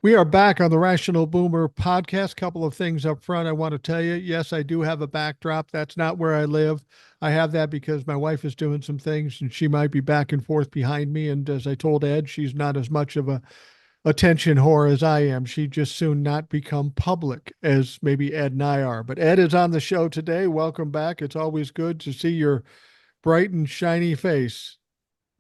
We are back on the Rational Boomer podcast. Couple of things up front I want to tell you. Yes, I do have a backdrop. That's not where I live. I have that because my wife is doing some things and she might be back and forth behind me. And as I told Ed, she's not as much of a attention whore as I am. She'd just soon not become public as maybe Ed and I are. But Ed is on the show today. Welcome back. It's always good to see your bright and shiny face.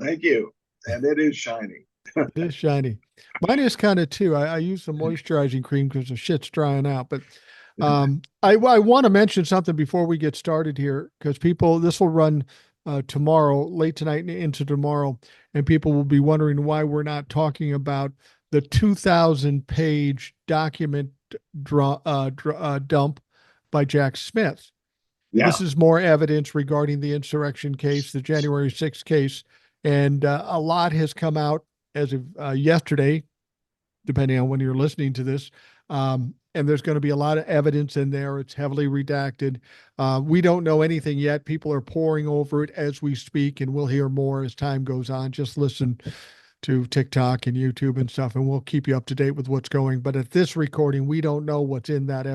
Thank you. And it is shiny. It is shiny. Mine is kind of too. I use some moisturizing cream because the shit's drying out. But I want to mention something before we get started here because this will run tomorrow, late tonight and into tomorrow, and people will be wondering why we're not talking about the 2,000 page document dump by Jack Smith. Yeah. This is more evidence regarding the insurrection case, the January 6th case, and a lot has come out as of yesterday, depending on when you're listening to this. And there's going to be a lot of evidence in there. It's heavily redacted. We don't know anything yet. People are poring over it as we speak, and we'll hear more as time goes on. Just listen to TikTok and YouTube and stuff, and we'll keep you up to date with what's going. But at this recording, we don't know what's in that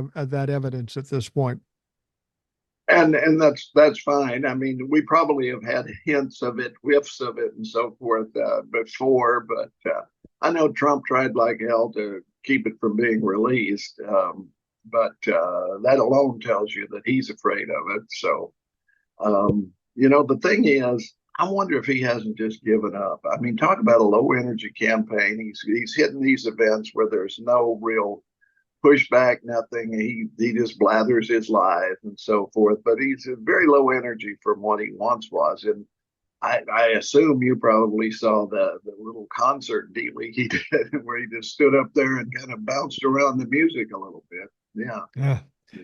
evidence at this point. And that's fine. I mean, we probably have had hints of it, whiffs of it, and so forth before. But I know Trump tried like hell to keep it from being released. But that alone tells you that he's afraid of it. So, the thing is, I wonder if he hasn't just given up. I mean, talk about a low energy campaign. He's hitting these events where there's no real pushback, nothing. He just blathers his lies and so forth. But he's very low energy from what he once was. And I assume you probably saw the little concert dealie he did where he just stood up there and kind of bounced around the music a little bit. Yeah, Yeah.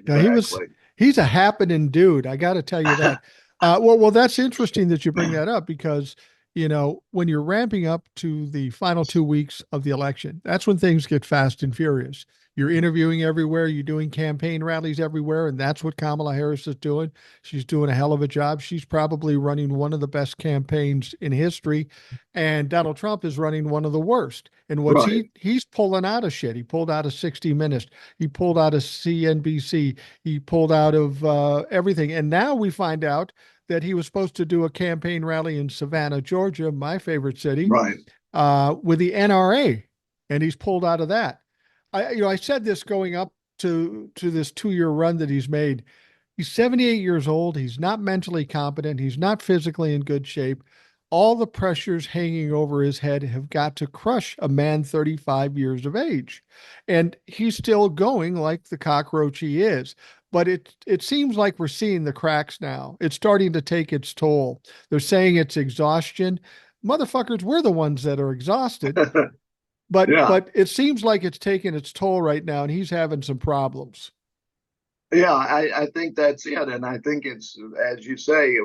Yeah, exactly. he's a happening dude. I got to tell you that. Well, that's interesting that you bring that up because, when you're ramping up to the final 2 weeks of the election, that's when things get fast and furious. You're interviewing everywhere, you're doing campaign rallies everywhere, and that's what Kamala Harris is doing. She's doing a hell of a job. She's probably running one of the best campaigns in history, and Donald Trump is running one of the worst. And what's Right. he's pulling out of shit. He pulled out of 60 Minutes. He pulled out of CNBC. He pulled out of everything. And now we find out that he was supposed to do a campaign rally in Savannah, Georgia, my favorite city, Right. with the NRA, and he's pulled out of that. I said this going up to this 2 year run that he's made. He's 78 years old. He's not mentally competent. He's not physically in good shape. All the pressures hanging over his head have got to crush a man 35 years of age. And he's still going like the cockroach he is. But it seems like we're seeing the cracks now. It's starting to take its toll. They're saying it's exhaustion. Motherfuckers, we're the ones that are exhausted. But Yeah. but it seems like it's taking its toll right now, and he's having some problems. Yeah, I think that's it. And I think it's, as you say,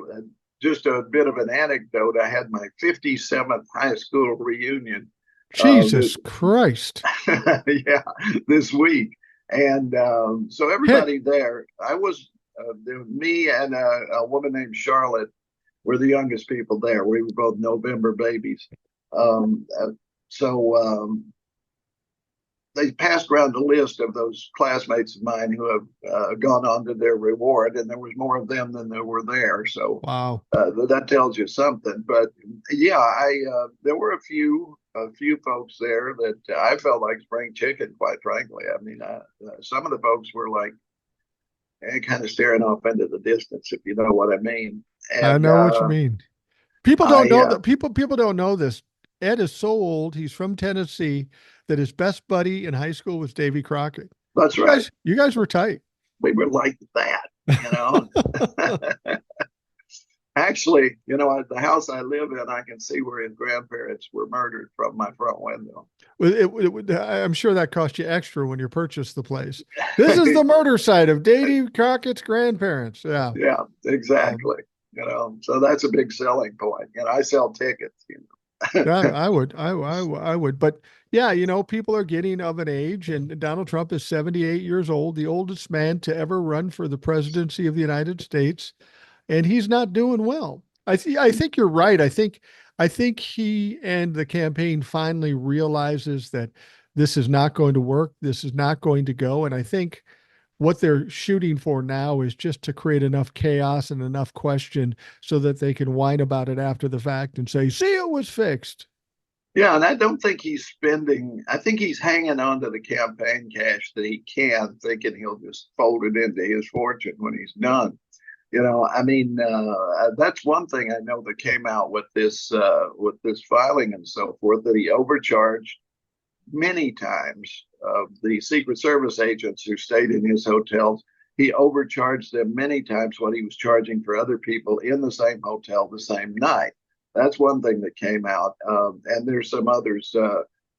just a bit of an anecdote. I had my 57th high school reunion this Jesus Christ. yeah, this week. And so Hit. everybody there, me and a woman named Charlotte were the youngest people there. We were both November babies. Um, uh, so they passed around a list of those classmates of mine who have gone on to their reward, and there was more of them than there were there. So Wow. that tells you something. But yeah, I there were a few folks there that I felt like spring chicken, quite frankly. I mean, some of the folks were like kind of staring off into the distance, if you know what I mean. I And know what you mean. People don't I know that people don't know this. Ed is so old, he's from Tennessee, that his best buddy in high school was Davy Crockett. That's You right. guys, you guys were tight. We were like that, you know. Actually, the house I live in, I can see where his grandparents were murdered from my front window. I'm sure that cost you extra when you purchased the place. This is the murder site of Davy Crockett's grandparents. Yeah. Yeah, Um, exactly. So that's a big selling point. I sell tickets. Yeah, I would. But yeah, people are getting of an age, and Donald Trump is 78 years old, the oldest man to ever run for the presidency of the United States, and he's not doing well. I think you're right. I think he and the campaign finally realizes that this is not going to work. This is not going to go. And I think what they're shooting for now is just to create enough chaos and enough question so that they can whine about it after the fact and say, see, it was fixed. Yeah, and I don't think he's spending. I think he's hanging on to the campaign cash that he can, thinking he'll just fold it into his fortune when he's done. I mean, that's one thing I know that came out with this filing and so forth, that he overcharged many times the Secret Service agents who stayed in his hotels. He overcharged them many times what he was charging for other people in the same hotel the same night. That's one thing that came out. And there's some others.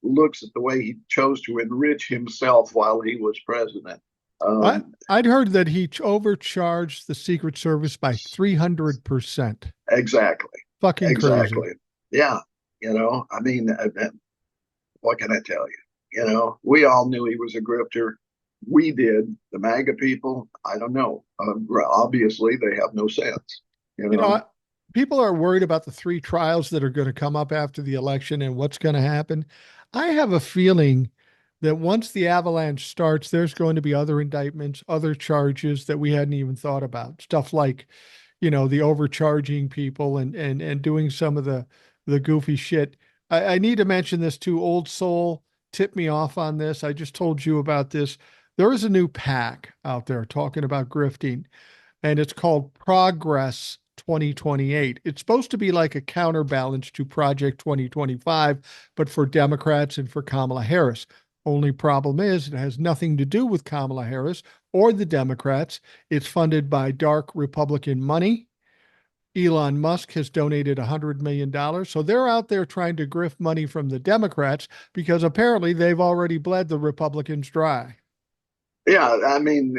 Looks at the way he chose to enrich himself while he was president. I'd heard that he overcharged the Secret Service by 300%. Exactly. Fucking crazy. Exactly. Yeah. I mean, what can I tell you? We all knew he was a grifter. We did. The MAGA people, I don't know. Obviously, they have no sense. You You know. know, people are worried about the three trials that are going to come up after the election and what's going to happen. I have a feeling that once the avalanche starts, there's going to be other indictments, other charges that we hadn't even thought about. Stuff like, the overcharging people and doing some of the goofy shit. I need to mention this too. Old Soul tipped me off on this. I just told you about this. There is a new pack out there talking about grifting, and it's called Progress 2028. It's supposed to be like a counterbalance to Project 2025, but for Democrats and for Kamala Harris. Only problem is it has nothing to do with Kamala Harris or the Democrats. It's funded by dark Republican money. Elon Musk has donated $100 million. So they're out there trying to grift money from the Democrats because apparently they've already bled the Republicans dry. Yeah, I mean,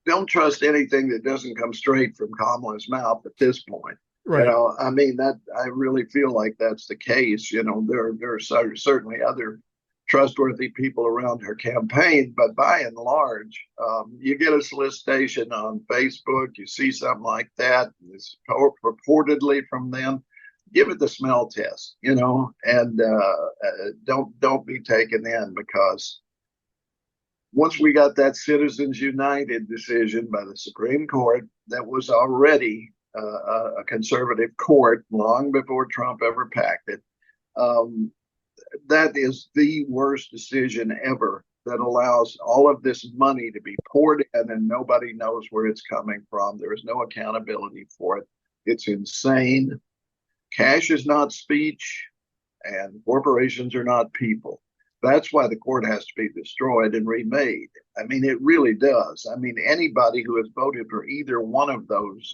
don't trust anything that doesn't come straight from Kamala's mouth at this point. Right. I mean that I really feel like that's the case. There are certainly other trustworthy people around her campaign, but by and large, you get a solicitation on Facebook, you see something like that, it's purportedly from them. Give it the smell test, and don't be taken in, because once we got that Citizens United decision by the Supreme Court, that was already a conservative court long before Trump ever packed it. Um, that is the worst decision ever, that allows all of this money to be poured in and nobody knows where it's coming from. There is no accountability for it. It's insane. Cash is not speech, and corporations are not people. That's why the court has to be destroyed and remade. I mean, it really does. I mean, anybody who has voted for either one of those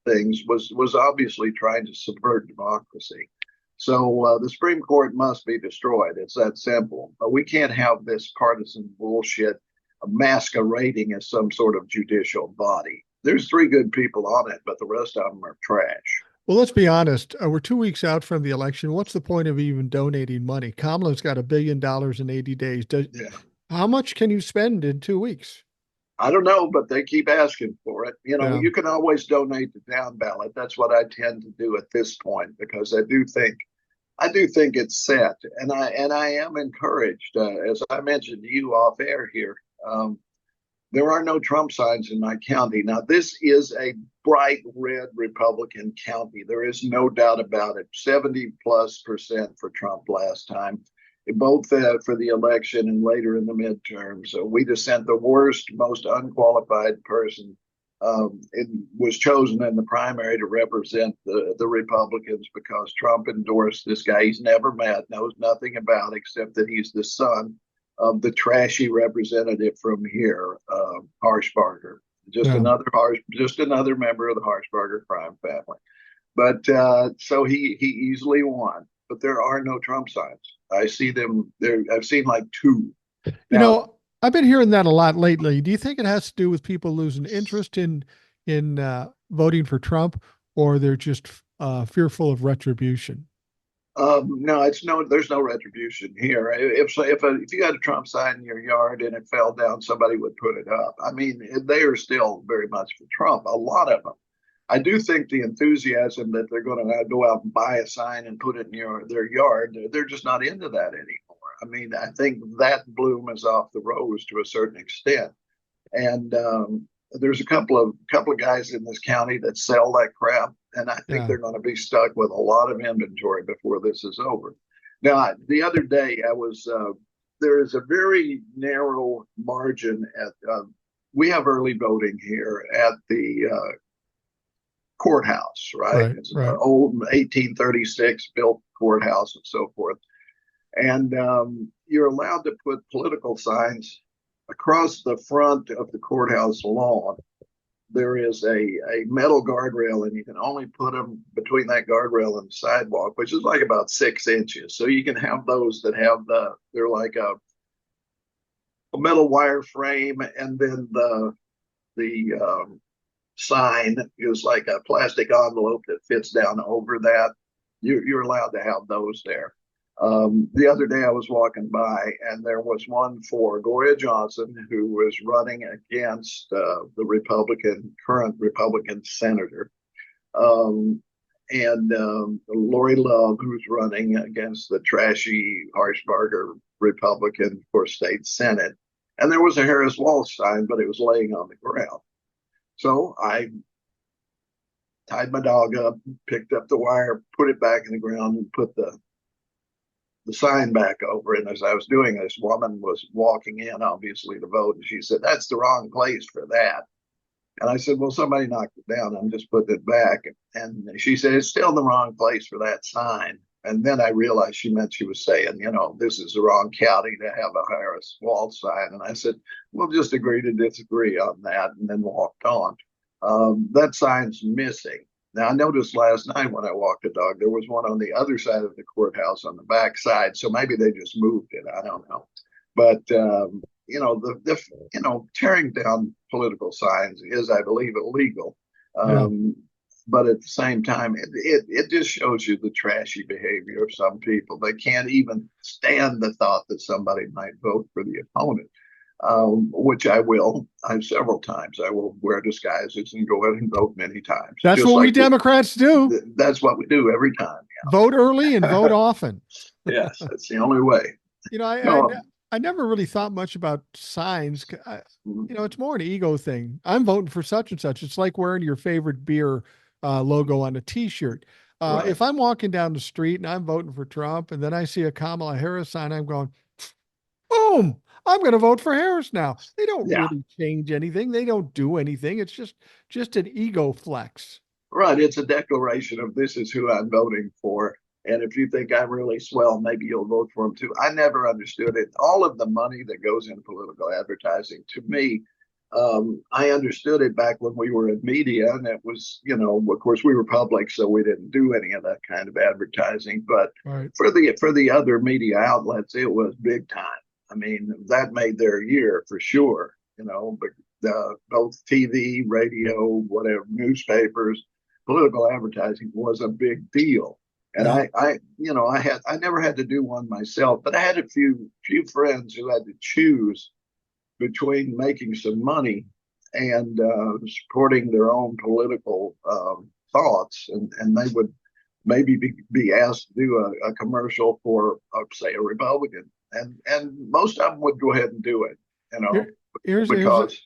things was obviously trying to subvert democracy. So the Supreme Court must be destroyed. It's that simple. But we can't have this partisan bullshit masquerading as some sort of judicial body. There's three good people on it, but the rest of them are trash. Well, let's be honest. We're 2 weeks out from the election. What's the point of even donating money? Kamala's got $1 billion in 80 days. Yeah. How much can you spend in 2 weeks? I don't know, but they keep asking for it. Yeah. You can always donate the down ballot. That's what I tend to do at this point, because I do think it's set, and I am encouraged. As I mentioned to you off air here, there are no Trump signs in my county. Now, this is a bright red Republican county. There is no doubt about it. 70+% for Trump last time, both for the election and later in the midterms. So we just sent the worst, most unqualified person. It was chosen in the primary to represent the Republicans because Trump endorsed this guy he's never met, knows nothing about, except that he's the son of the trashy representative from here, Harshbarger. Yeah. Just another member of the Harshbarger crime family. But so he easily won. But there are no Trump signs. I see them there. I've seen like two. You Now, know, I've been hearing that a lot lately. Do you think it has to do with people losing interest in voting for Trump, or they're just fearful of retribution? no, there's no retribution here. If you had a Trump sign in your yard and it fell down, somebody would put it up. I mean, they are still very much for Trump. A lot of them. I do think the enthusiasm that they're going to go out and buy a sign and put it in their yard, they're just not into that anymore. I mean, I think that bloom is off the rose to a certain extent. And there's a couple of guys in this county that sell that crap, and I think Yeah. they're going to be stuck with a lot of inventory before this is over. Now, the other day I was there is a very narrow margin at. We have early voting here at the courthouse, right? Right. It's an Right. old 1836 built courthouse and so forth. And you're allowed to put political signs across the front of the courthouse lawn. There is a metal guardrail, and you can only put them between that guardrail and the sidewalk, which is like about 6 inches. So you can have those that have they're like a metal wire frame, and then the sign is like a plastic envelope that fits down over that. You're allowed to have those there. The other day I was walking by, and there was one for Gloria Johnson, who was running against the current Republican senator, um, and Lori Love, who's running against the trashy Harshbarger Republican for state senate. And there was a Harris Walsh sign, but it was laying on the ground. So I tied my dog up, picked up the wire, put it back in the ground, and put the sign back over. And as I was doing, this woman was walking in, obviously, to vote. And she said, "That's the wrong place for that." And I said, "Well, somebody knocked it down. I'm just putting it back." And she said, "It's still the wrong place for that sign." And then I realized she meant she was saying, this is the wrong county to have a Harris Wall sign. And I said, "We'll just agree to disagree on that," and then walked on. That sign's missing. Now, I noticed last night when I walked the dog, there was one on the other side of the courthouse on the back side. So maybe they just moved it. I don't know. But, tearing down political signs is, I believe, illegal. Yeah. But at the same time, it just shows you the trashy behavior of some people. They can't even stand the thought that somebody might vote for the opponent, which I will. I've several times. I will wear disguises and go ahead and vote many times. That's Just what we like Democrats do. that's what we do every time. Vote early and vote often. Yes, that's the only way. You know, No, I never really thought much about signs. It's more an ego thing. I'm voting for such and such. It's like wearing your favorite beer logo on a T-shirt. right. If I'm walking down the street and I'm voting for Trump, and then I see a Kamala Harris sign, I'm going, boom, I'm going to vote for Harris now. They don't Yeah. really change anything. They don't do anything. It's just an ego flex. Right. It's a declaration of this is who I'm voting for. And if you think I'm really swell, maybe you'll vote for him too. I never understood it. All of the money that goes into political advertising, to me, I understood it back when we were in media, and it was, of course, we were public, so we didn't do any of that kind of advertising. But Right. for the other media outlets, it was big time. I mean, that made their year for sure. But both TV, radio, whatever, newspapers, political advertising was a big deal. And Yeah. I never had to do one myself, but I had a few friends who had to choose between making some money and supporting their own political thoughts, and they would maybe be asked to do a commercial for, say, a Republican, and most of them would go ahead and do it, Here, here's because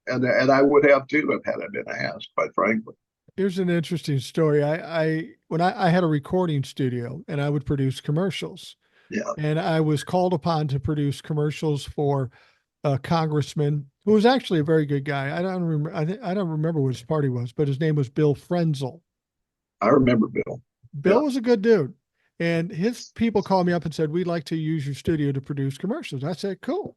and I would have too if had I been asked, quite frankly. Here's an interesting story. I had a recording studio and I would produce commercials, Yeah, and I was called upon to produce commercials for a congressman who was actually a very good guy. I don't remember. I don't remember what his party was, but his name was Bill Frenzel. I remember Bill. Bill Yeah, was a good dude, and his people called me up and said, "We'd like to use your studio to produce commercials." I said, "Cool."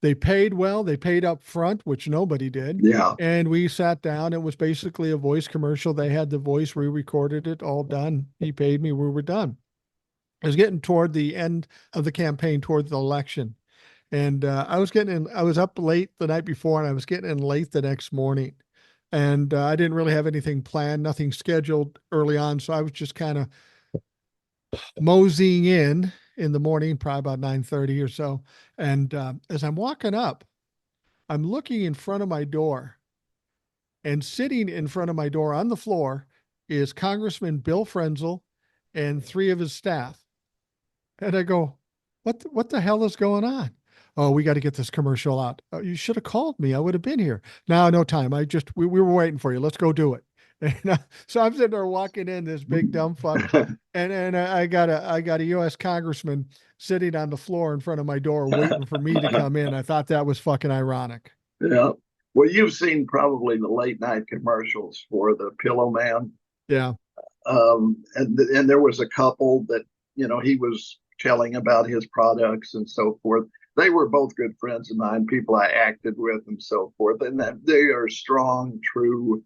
They paid well. They paid up front, which nobody did. yeah, And we sat down. It was basically a voice commercial. They had the voice. We recorded it, all done. He paid me. We were done. I was getting toward the end of the campaign, toward the election. And I was up late the night before, and I was getting in late the next morning. And I didn't really have anything planned, nothing scheduled early on. So I was just kind of moseying in the morning, probably about 9:30 or so. And as I'm walking up, I'm looking in front of my door, and sitting in front of my door on the floor is Congressman Bill Frenzel and three of his staff. And I go, what the hell is going on? Oh, we got to get this commercial out. Oh, you should have called me. I would have been here. No, no time. We were waiting for you. Let's go do it. And so I'm sitting there walking in, this big dumb fuck, and I got a U.S. congressman sitting on the floor in front of my door waiting for me to come in. I thought that was fucking ironic. Yeah. Well, you've seen probably the late night commercials for the Pillow Man. Yeah, And there was a couple that, he was telling about his products and so forth. They were both good friends of mine, people I acted with and so forth. And that they are strong, true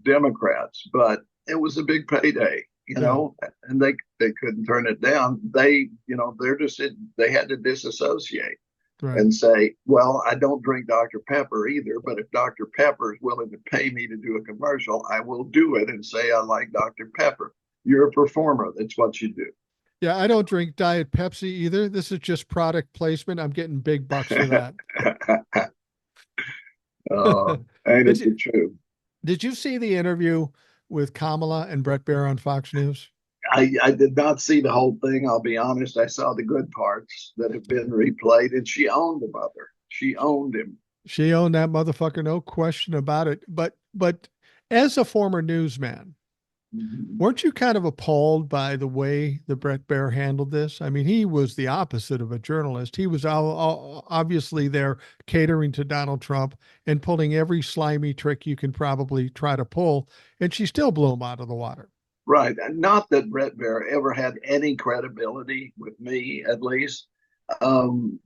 Democrats, but it was a big payday, yeah, and they couldn't turn it down. They had to disassociate right. and say, well, I don't drink Dr. Pepper either, but if Dr. Pepper is willing to pay me to do a commercial, I will do it and say I like Dr. Pepper. You're a performer. That's what you do. Yeah, I don't drink Diet Pepsi either. This is just product placement. I'm getting big bucks for that. Ain't Did it you the truth? did you see the interview with Kamala and Brett Baer on Fox News? I did not see the whole thing. I'll be honest. I saw the good parts that have been replayed, and she owned the mother. She owned him. She owned that motherfucker, no question about it. But as a former newsman, Mhm. weren't you kind of appalled by the way the Brett Baer handled this? I mean, he was the opposite of a journalist. He was obviously there catering to Donald Trump and pulling every slimy trick you can probably try to pull, and she still blew him out of the water. Right. Not that Brett Baer ever had any credibility with me, at least. Um,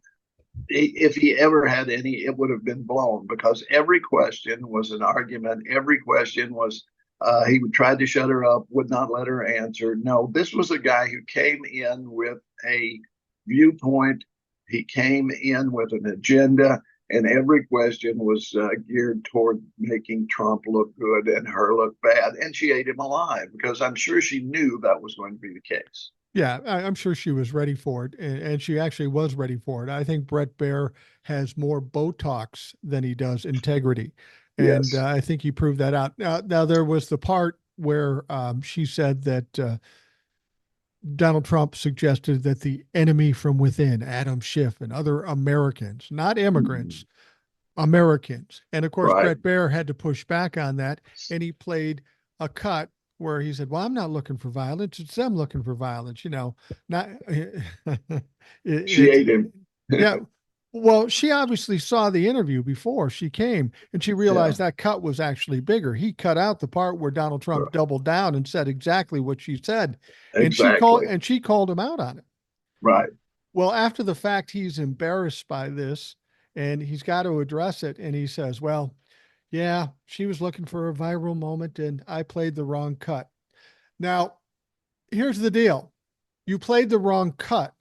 if he ever had any, it would have been blown because every question was an argument. Every question was, he tried to shut her up, would not let her answer. No, this was a guy who came in with a viewpoint. He came in with an agenda, and every question was geared toward making Trump look good and her look bad. And she ate him alive because I'm sure she knew that was going to be the case. Yeah, I'm sure she was ready for it, and she actually was ready for it. I think Brett Baer has more Botox than he does integrity, and Yes. I think he proved that out. Now there was the part where she said that Donald Trump suggested that the enemy from within, Adam Schiff and other Americans, not Mm-hmm. immigrants, Americans. And of course, Right. Brett Baer had to push back on that. And he played a cut where he said, well, I'm not looking for violence. It's them looking for violence. Not She it, ate him. yeah. Well, she obviously saw the interview before she came and she Yeah, realized that cut was actually bigger. He cut out the part where Donald Trump doubled down and said exactly what she said. exactly. And she called him out on it. Right. Well, after the fact, he's embarrassed by this and he's got to address it. And he says, well, yeah, she was looking for a viral moment and I played the wrong cut. Now, here's the deal, you played the wrong cut.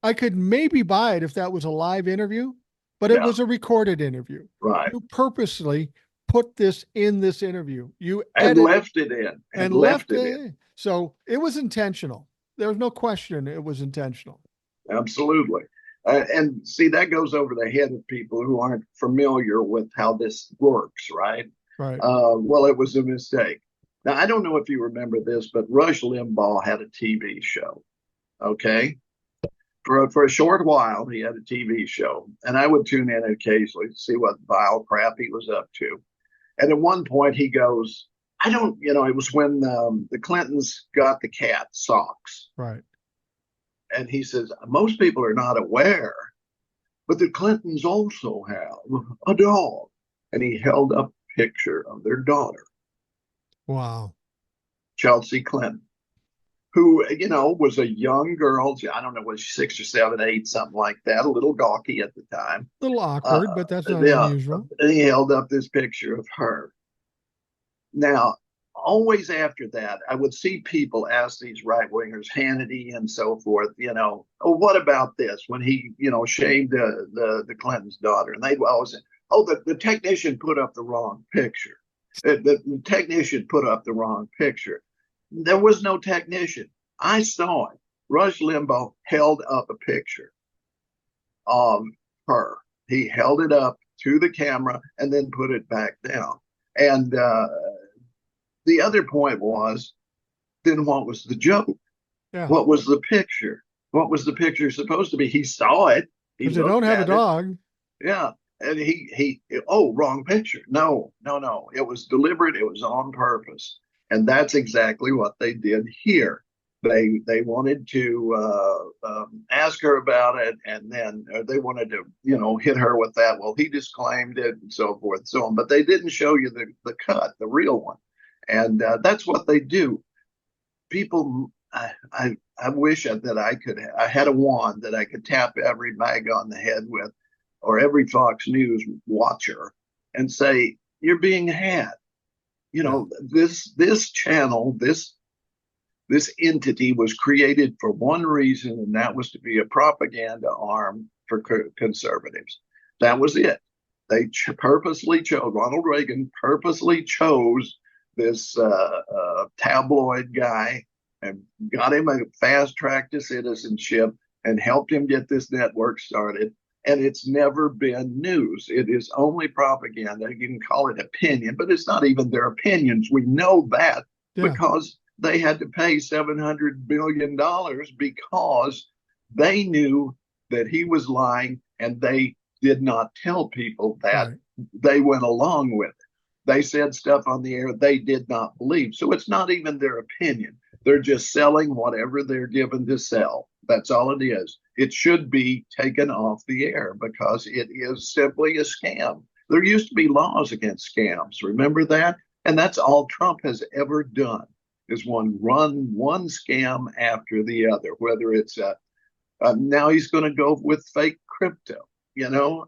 I could maybe buy it if that was a live interview, but it Yeah. was a recorded interview. Right. You purposely put this in this interview. You And edited left it in. And and left left it in. it. So it was intentional. There was no question it was intentional. Absolutely. And see, that goes over the head of people who aren't familiar with how this works, right? Right. Well, it was a mistake. Now, I don't know if you remember this, but Rush Limbaugh had a TV show. Okay. For a short while, he had a TV show, and I would tune in occasionally to see what vile crap he was up to. And at one point, he goes, I don't, it was when the Clintons got the cat socks. Right. And he says, most people are not aware, but the Clintons also have a dog. And he held up a picture of their daughter, Wow. Chelsea Clinton, who, was a young girl. I don't know, was she 6 or 7, 8, something like that, a little gawky at the time. A little Uh, awkward, but that's not yeah, unusual. and he held up this picture of her. Now, always after that, I would see people ask these right wingers, Hannity and so forth, oh, what about this when he, shamed the Clinton's daughter? And they'd always say, oh, the technician put up the wrong picture. The technician put up the wrong picture. There was no technician. I saw it. Rush Limbaugh held up a picture of her. He held it up to the camera and then put it back down. And the other point was, then what was the joke? Yeah. What was the picture? What was the picture supposed to be? He saw it. He because they don't looked have a at it. dog. Yeah. And oh, wrong picture. No, no, no. It was deliberate. It was on purpose. And that's exactly what they did here. They wanted to ask her about it, and then they wanted to, hit her with that. Well, he disclaimed it, and so forth, and so on. But they didn't show you the cut, the real one, and that's what they do. People, I wish that I had a wand that I could tap every mag on the head with, or every Fox News watcher, and say, "You're being had." Yeah. This channel, this entity was created for one reason, and that was to be a propaganda arm for conservatives. That was it. They purposely chose, Ronald Reagan purposely chose this tabloid guy and got him a fast track to citizenship and helped him get this network started. And it's never been news. It is only propaganda. You can call it opinion, but it's not even their opinions. We know that Yeah. because they had to pay $700 billion because they knew that he was lying, and they did not tell people that. Right. They went along with it. They said stuff on the air they did not believe. So it's not even their opinion. They're just selling whatever they're given to sell. That's all it is. It should be taken off the air because it is simply a scam. There used to be laws against scams. Remember that? And that's all Trump has ever done is run one scam after the other, whether it's now he's going to go with fake crypto.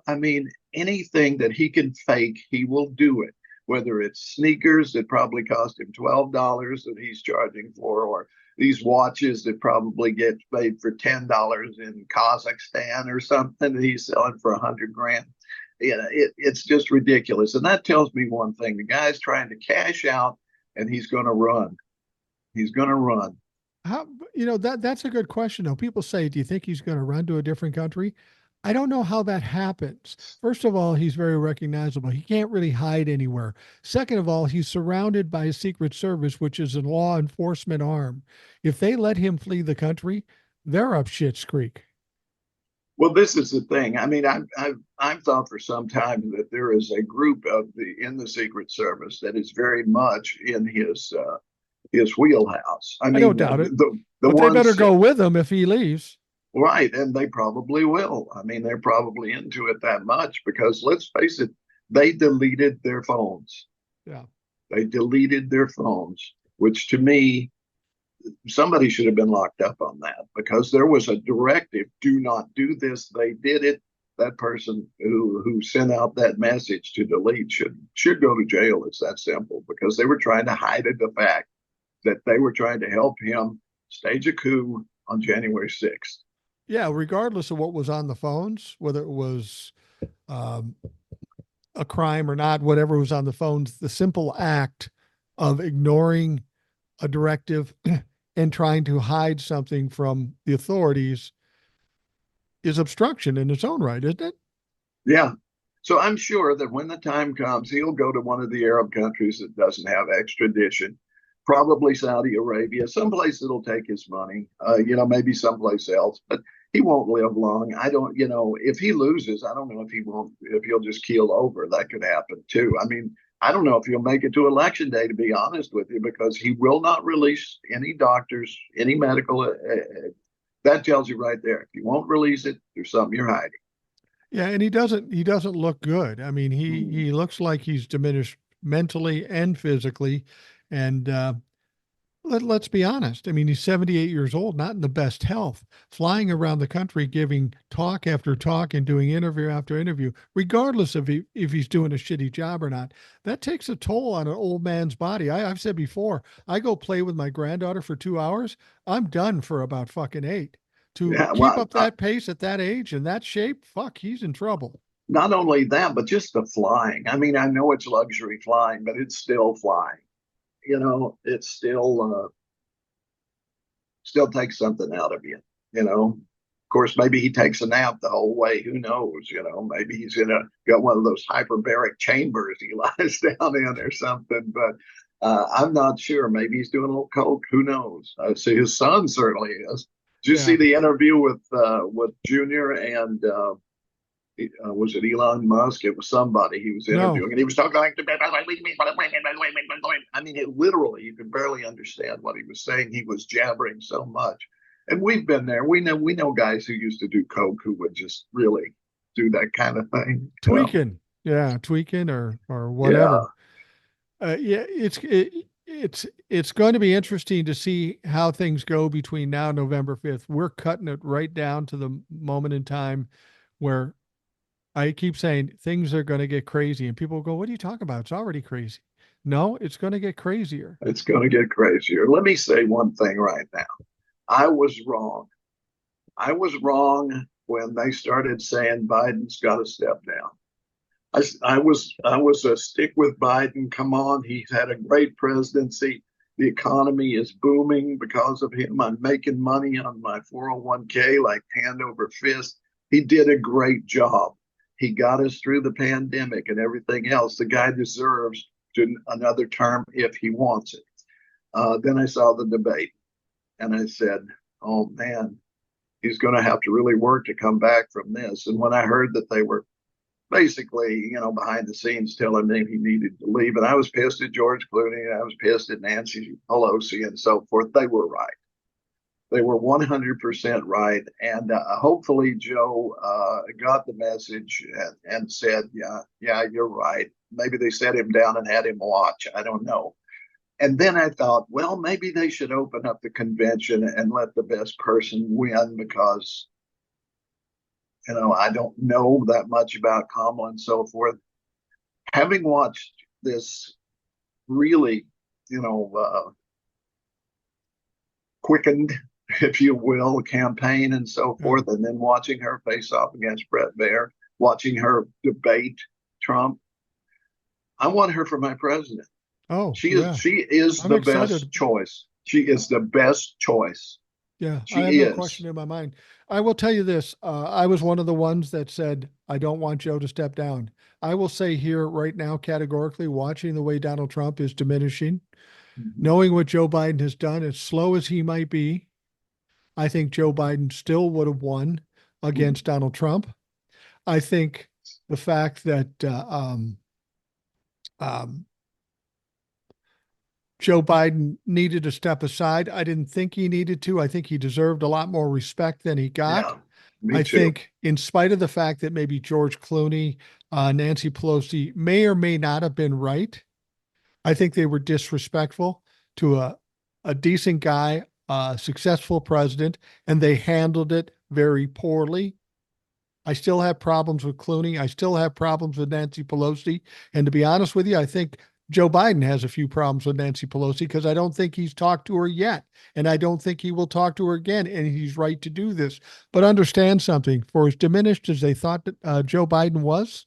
I mean, anything that he can fake, he will do it. Whether it's sneakers that probably cost him $12 that he's charging for, or these watches that probably get made for $10 in Kazakhstan or something that he's selling for 100 grand. It's just ridiculous. And that tells me one thing: the guy's trying to cash out, and he's going to run. He's going to run. How, that's a good question though. People say, do you think he's going to run to a different country? I don't know how that happens. First of all, he's very recognizable. He can't really hide anywhere. Second of all, he's surrounded by a Secret Service, which is a law enforcement arm. If they let him flee the country, they're up shit's creek. Well, this is the thing. I mean, I've thought for some time that there is a group in the Secret Service that is very much in his wheelhouse. I I don't mean, doubt it, the but they better ones go with him if he leaves. right, and they probably will. I mean, they're probably into it that much because let's face it, they deleted their phones. Yeah. They deleted their phones, which to me, somebody should have been locked up on that because there was a directive: do not do this. They did it. That person who sent out that message to delete should go to jail. It's that simple because they were trying to hide the fact that they were trying to help him stage a coup on January 6th. Yeah. Regardless of what was on the phones, whether it was um, a crime or not, whatever was on the phones, the simple act of ignoring a directive and trying to hide something from the authorities is obstruction in its own right, isn't it? Yeah. So I'm sure that when the time comes, he'll go to one of the Arab countries that doesn't have extradition, probably Saudi Arabia, someplace that'll take his money, maybe someplace else, but he won't live long. I don't, if he loses, I don't know if he'll just keel over. That could happen too. I mean, I don't know if he'll make it to election day, to be honest with you, because he will not release any doctors, any medical. That tells you right there. If you won't release it, there's something you're hiding. Yeah, and he doesn't look good. I mean, he Hmm. he looks like he's diminished mentally and physically. And let's be honest. I mean, he's 78 years old, not in the best health, flying around the country giving talk after talk and doing interview after interview, regardless of if he's doing a shitty job or not. That takes a toll on an old man's body. I've said before, I go play with my granddaughter for 2 hours. I'm done for about fucking eight. To Yeah, keep well, up that pace at that age and that shape, fuck, he's in trouble. not only that, but just the flying. I mean, I know it's luxury flying, but it's still flying. It's still takes something out of you. Of course, maybe he takes a nap the whole way. Who knows? Maybe he's got one of those hyperbaric chambers he lies down in or something. But I'm not sure. Maybe he's doing a little coke. Who knows? I see his son certainly is. Did you see Yeah. the interview with Junior and was it Elon Musk? It was somebody he was No. interviewing, and he was talking like, I mean, it literally, you could barely understand what he was saying. He was jabbering so much, and we've been there. We know guys who used to do coke who would just really do that kind of thing. Tweaking. Yeah, tweaking or Yeah, whatever. Yeah, it's going to be interesting to see how things go between now and November 5th. We're cutting it right down to the moment in time where I keep saying things are going to get crazy, and people go, "What are you talking about? It's already crazy." No, it's going to get crazier. it's going to get crazier. Let me say one thing right now. I was wrong. I was wrong when they started saying Biden's got to step down. I was a stick with Biden. Come on, he's had a great presidency. The economy is booming because of him. I'm making money on my 401k like hand over fist. He did a great job. He got us through the pandemic and everything else. The guy deserves another term if he wants it. Then I saw the debate and I said, oh man, he's going to have to really work to come back from this. And when I heard that they were basically, behind the scenes telling me he needed to leave. And I was pissed at George Clooney. And I was pissed at Nancy Pelosi and so forth. They were right. They were 100% right. And hopefully Joe got the message and said, yeah, you're right. Maybe they set him down and had him watch. I don't know. And then I thought, well, maybe they should open up the convention and let the best person win because I don't know that much about Kamala and so forth. Having watched this really, quickened, if you will, campaign and so Yeah. forth, and then watching her face off against Brett Baer, watching her debate Trump, I want her for my president. Oh, She is yeah. she is I'm the excited. best choice. She is the best choice. Yeah, I have She no question is. in my mind. I will tell you this. I was one of the ones that said, I don't want Joe to step down. I will say here right now, categorically, watching the way Donald Trump is diminishing, Mhm. knowing what Joe Biden has done, as slow as he might be, I think Joe Biden still would have won against Donald Trump. I think the fact that um, Joe Biden needed to step aside, I didn't think he needed to. I think he deserved a lot more respect than he got. Yeah, me I too. think, in spite of the fact that maybe George Clooney, Nancy Pelosi may or may not have been right, I think they were disrespectful to a decent guy, a successful president, and they handled it very poorly. I still have problems with Clooney. I still have problems with Nancy Pelosi. And to be honest with you, I think Joe Biden has a few problems with Nancy Pelosi because I don't think he's talked to her yet. And I don't think he will talk to her again. And he's right to do this. But understand something, for as diminished as they thought that Joe Biden was,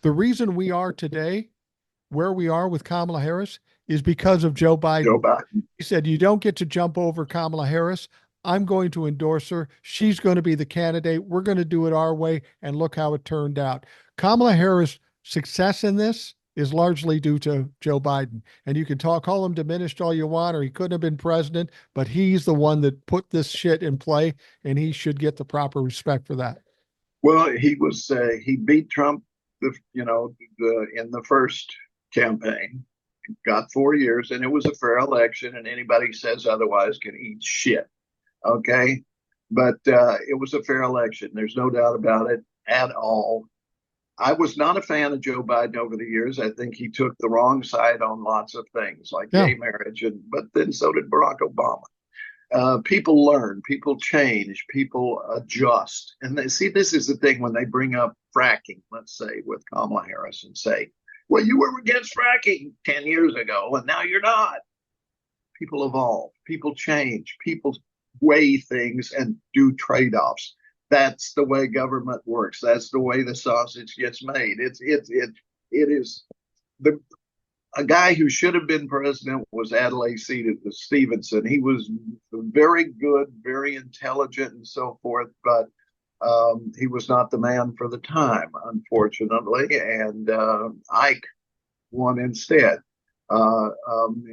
the reason we are today where we are with Kamala Harris is because of Joe Joe Biden. Biden. He said, you don't get to jump over Kamala Harris. I'm going to endorse her. She's going to be the candidate. We're going to do it our way. And look how it turned out. Kamala Harris' success in this is largely due to Joe Biden. And you can call him diminished all you want, or he couldn't have been president, but he's the one that put this shit in play, and he should get the proper respect for that. Well, he beat Trump, in the first campaign, got 4 years, and it was a fair election. And anybody says otherwise can eat shit. Okay, but it was a fair election. There's no doubt about it at all. I was not a fan of Joe Biden over the years. I think he took the wrong side on lots of things like Yeah. gay marriage, but then so did Barack Obama. People learn, people change, people adjust. And see, this is the thing when they bring up fracking, let's say, with Kamala Harris and say, well, you were against fracking 10 years ago, and now you're not. People evolve, people change, people weigh things and do trade offs. That's the way government works. That's the way the sausage gets made. It is the a guy who should have been president was Adlai Stevenson. He was very good, very intelligent, and so forth, but he was not the man for the time, unfortunately. And Ike won instead. Uh, um,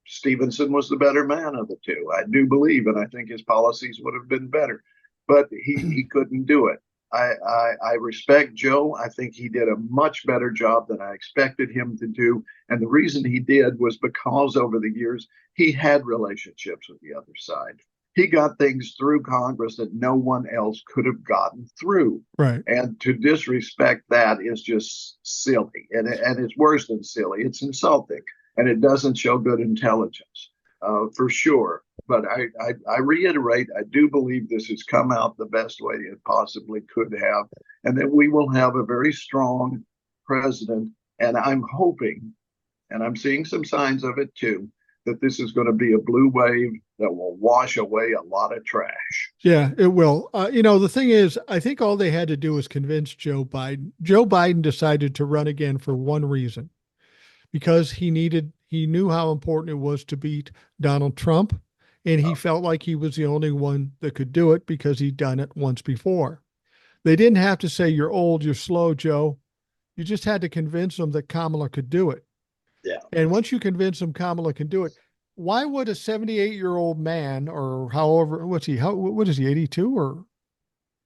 Stevenson was the better man of the two. I do believe, and I think his policies would have been better, but he couldn't do it. I respect Joe. I think he did a much better job than I expected him to do. And the reason he did was because over the years, he had relationships with the other side. He got things through Congress that no one else could have gotten through. Right. And to disrespect that is just silly. And it's worse than silly, it's insulting. And it doesn't show good intelligence, for sure. But I reiterate, I do believe this has come out the best way it possibly could have, and that we will have a very strong president. And I'm hoping, and I'm seeing some signs of it too, that this is going to be a blue wave that will wash away a lot of trash. Yeah, it will. The thing is, I think all they had to do was convince Joe Biden. Joe Biden decided to run again for one reason, because he knew how important it was to beat Donald Trump, and he felt like he was the only one that could do it because he'd done it once before. They didn't have to say, "You're old, you're slow, Joe." You just had to convince them that Kamala could do it. Yeah. And once you convince them Kamala can do it, why would a 78-year-old man, or however, what is he, 82 or?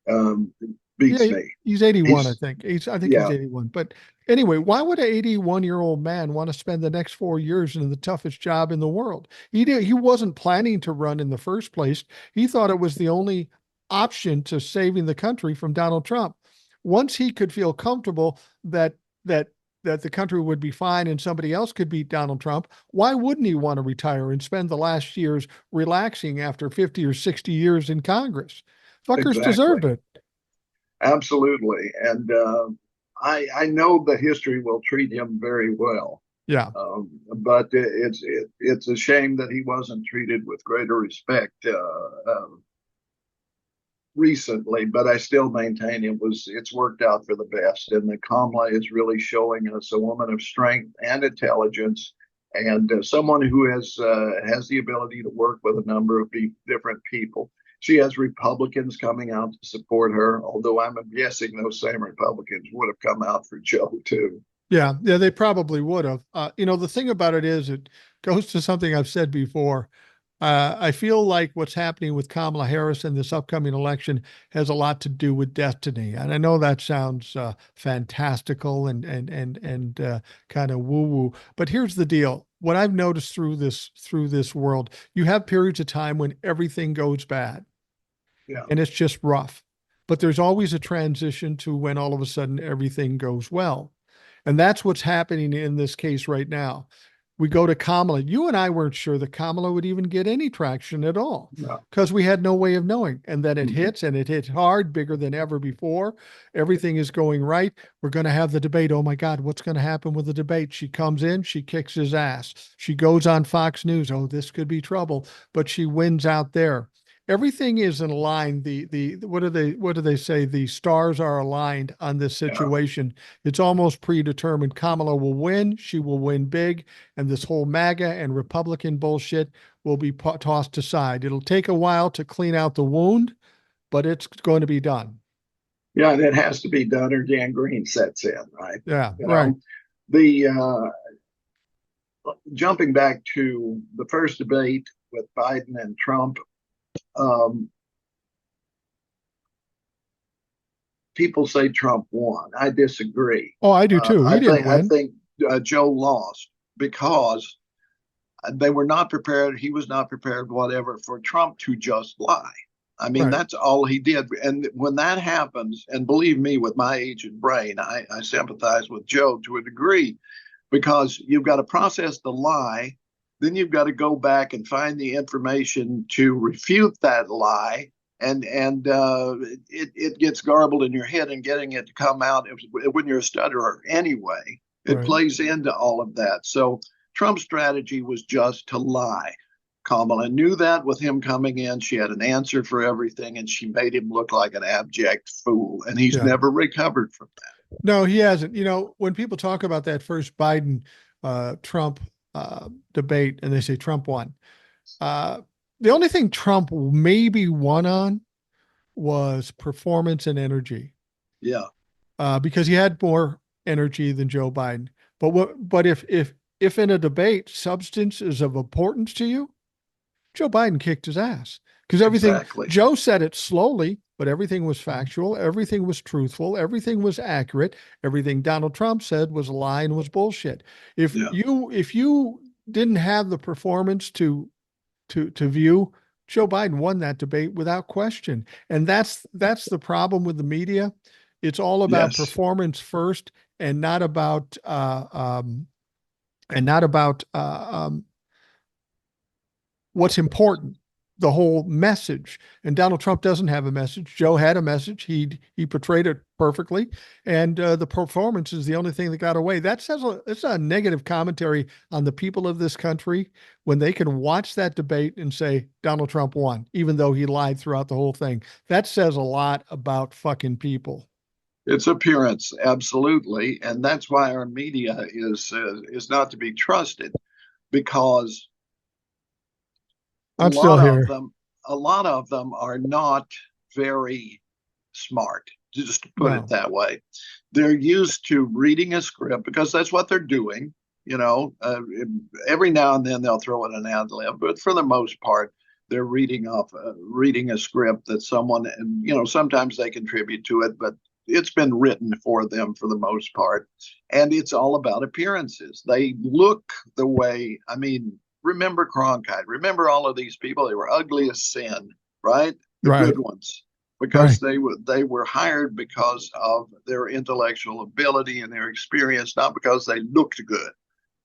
Um, Yeah, Beats me. he's 81, I He's, think. I think he's yeah, 81. But anyway, why would an 81-year-old man want to spend the next 4 years in the toughest job in the world? He wasn't planning to run in the first place. He thought it was the only option to saving the country from Donald Trump. Once he could feel comfortable that that the country would be fine and somebody else could beat Donald Trump, why wouldn't he want to retire and spend the last years relaxing after 50 or 60 years in Congress? Fuckers exactly. deserved it. Absolutely. And I know the history will treat him very well. Yeah. But it's a shame that he wasn't treated with greater respect recently. But I still maintain it's worked out for the best, and that Kamala is really showing us a woman of strength and intelligence, and someone who has the ability to work with a number of different people. She has Republicans coming out to support her, although I'm guessing those same Republicans would have come out for Joe too. Yeah, yeah, they probably would have. The thing about it is, it goes to something I've said before. I feel like what's happening with Kamala Harris in this upcoming election has a lot to do with destiny, and I know that sounds fantastical and kind of woo woo. But here's the deal: what I've noticed through this world, you have periods of time when everything goes bad Yeah, and it's just rough, but there's always a transition to when all of a sudden everything goes well. And that's what's happening in this case right now. We go to Kamala. You and I weren't sure that Kamala would even get any traction at all no. because we had no way of knowing. And then it Mhm. hits, and it hits hard, bigger than ever before. Everything is going right. We're going to have the debate. Oh my God, what's going to happen with the debate? She comes in, she kicks his ass. She goes on Fox News. Oh, this could be trouble, but she wins out there. Everything is in line. The what do they say? The stars are aligned on this Yeah. situation. It's almost predetermined. Kamala will win. She will win big, and this whole MAGA and Republican bullshit will be tossed aside. It'll take a while to clean out the wound, but it's going to be done. Yeah, and it has to be done or gangrene sets in, right? Yeah, You right. know, the jumping back to the first debate with Biden and Trump, um, people say Trump won. I disagree. Oh, I do too. He didn't I win. think Joe lost because they were not prepared. He was not prepared, whatever, for Trump to just lie. I mean, Right. that's all he did. And when that happens, and believe me, with my age and brain, I sympathize with Joe to a degree because you've got to process the lie. Then you've got to go back and find the information to refute that lie. And it gets garbled in your head, and getting it to come out when you're a stutterer anyway, it Right. plays into all of that. So Trump's strategy was just to lie. Kamala knew that with him coming in. She had an answer for everything, and she made him look like an abject fool. And he's Yeah. never recovered from that. No, he hasn't. When people talk about that first Biden Trump debate and they say Trump won, uh, the only thing Trump maybe won on was performance and energy, Yeah, because he had more energy than Joe Biden. But if if in a debate substance is of importance to you, Joe Biden kicked his ass because everything, Exactly. Joe said it slowly, but everything was factual, everything was truthful, everything was accurate. Everything Donald Trump said was a lie and was bullshit. Yeah. If you didn't have the performance to view, Joe Biden won that debate without question. And that's the problem with the media. It's all about Yes. performance first and not about and not about what's important, the whole message. And Donald Trump doesn't have a message. Joe had a message. He portrayed it perfectly, and the performance is the only thing that got away. It's a negative commentary on the people of this country when they can watch that debate and say Donald Trump won, even though he lied throughout the whole thing. That says a lot about fucking people. It's appearance, absolutely, and that's why our media is not to be trusted because a I'm still lot of here. them, a lot of them are not very smart, just to put it No, that way. They're used to reading a script because that's what they're doing. You know, every now and then they'll throw in an ad lib, but for the most part, they're reading a script that someone, you know, sometimes they contribute to it, but it's been written for them for the most part. And it's all about appearances. They look the way, I mean, remember Cronkite, remember all of these people, they were ugly as sin, right? The right, good ones, because right. they were hired because of their intellectual ability and their experience, not because they looked good.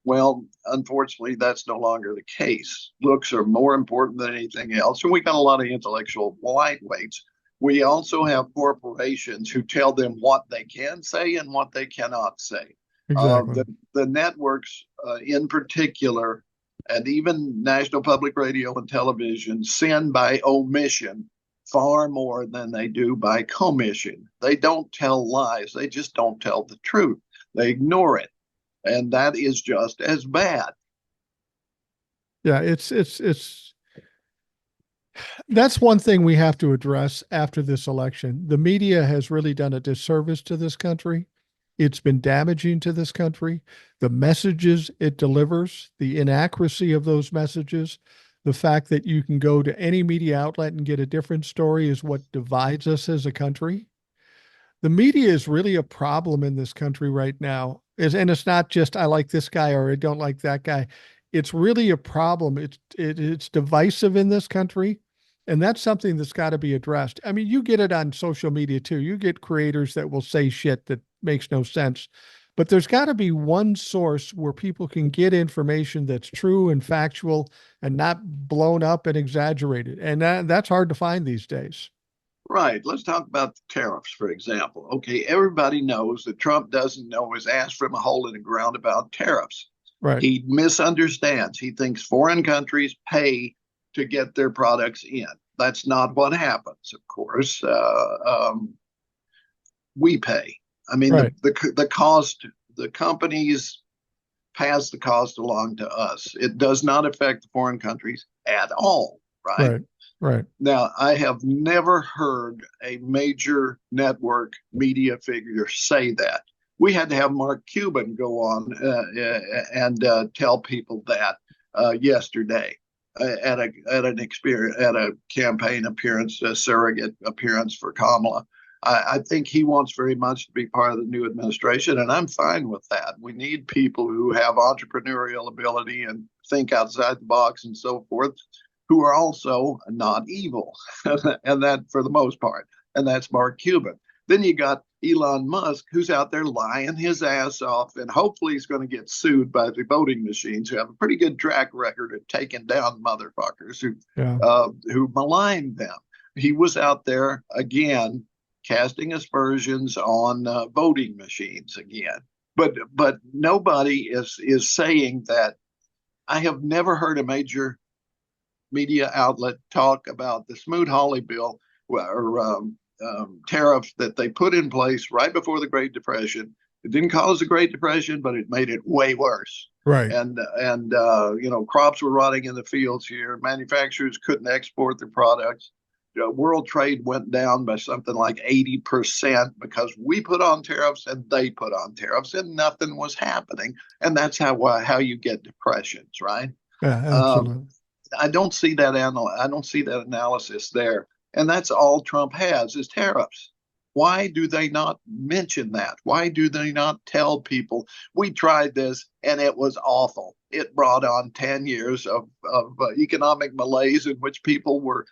Well, unfortunately, that's no longer the case. Looks are more important than anything else, and we got a lot of intellectual lightweights. We also have corporations who tell them what they can say and what they cannot say. Uh, Exactly. the the networks, in particular, and even National Public Radio and Television, sin by omission far more than they do by commission. They don't tell lies; they just don't tell the truth. They ignore it, and that is just as bad. Yeah, it's that's one thing we have to address after this election. The media has really done a disservice to this country. It's been damaging to this country. The messages it delivers, the inaccuracy of those messages, the fact that you can go to any media outlet and get a different story is what divides us as a country. The media is really a problem in this country right now. And it's not just I like this guy or I don't like that guy. It's really a problem. It's divisive in this country, and that's something that's got to be addressed. I mean, you get it on social media too. You get creators that will say shit that makes no sense. But there's got to be one source where people can get information that's true and factual and not blown up and exaggerated. And that's hard to find these days. Right. Let's talk about the tariffs, for example. Okay, everybody knows that Trump doesn't know his ass from a hole in the ground about tariffs. Right. He misunderstands. He thinks foreign countries pay to get their products in. That's not what happens, of course. We pay. I mean, Right. the cost, the companies pass the cost along to us. It does not affect the foreign countries at all, right? Right. Right. Now, I have never heard a major network media figure say that. We had to have Mark Cuban go on and tell people that yesterday at a campaign appearance, a surrogate appearance for Kamala. I think he wants very much to be part of the new administration, and I'm fine with that. We need people who have entrepreneurial ability and think outside the box and so forth, who are also not evil, and that for the most part, and that's Mark Cuban. Then you got Elon Musk, who's out there lying his ass off, and hopefully he's going to get sued by the voting machines, who have a pretty good track record of taking down motherfuckers Yeah. who malign them. He was out there again, casting aspersions on voting machines again. But nobody is saying that. I have never heard a major media outlet talk about the Smoot-Hawley bill or tariffs that they put in place right before the Great Depression. It didn't cause the Great Depression, but it made it way worse. Right. And you know, crops were rotting in the fields here. Manufacturers couldn't export their products. world trade went down by something like 80% because we put on tariffs and they put on tariffs and nothing was happening. And that's how you get depressions, right? Yeah, Um, absolutely. I don't see that I don't see that analysis there. And that's all Trump has is tariffs. Why do they not mention that? Why do they not tell people we tried this and it was awful? It brought on 10 years of economic malaise in which people were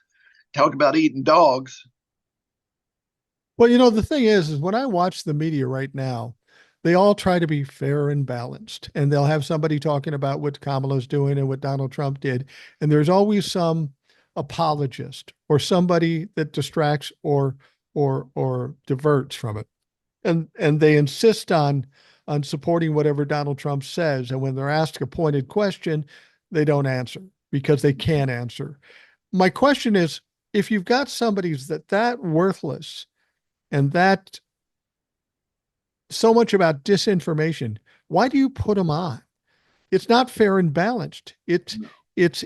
talking about eating dogs. Well, the thing is when I watch the media right now, they all try to be fair and balanced, and they'll have somebody talking about what Kamala's doing and what Donald Trump did, and there's always some apologist or somebody that distracts or diverts from it, and they insist on supporting whatever Donald Trump says, and when they're asked a pointed question, they don't answer because they can't answer. My question is, if you've got somebody's that worthless and that so much about disinformation, why do you put them on? It's not fair and balanced. It's it's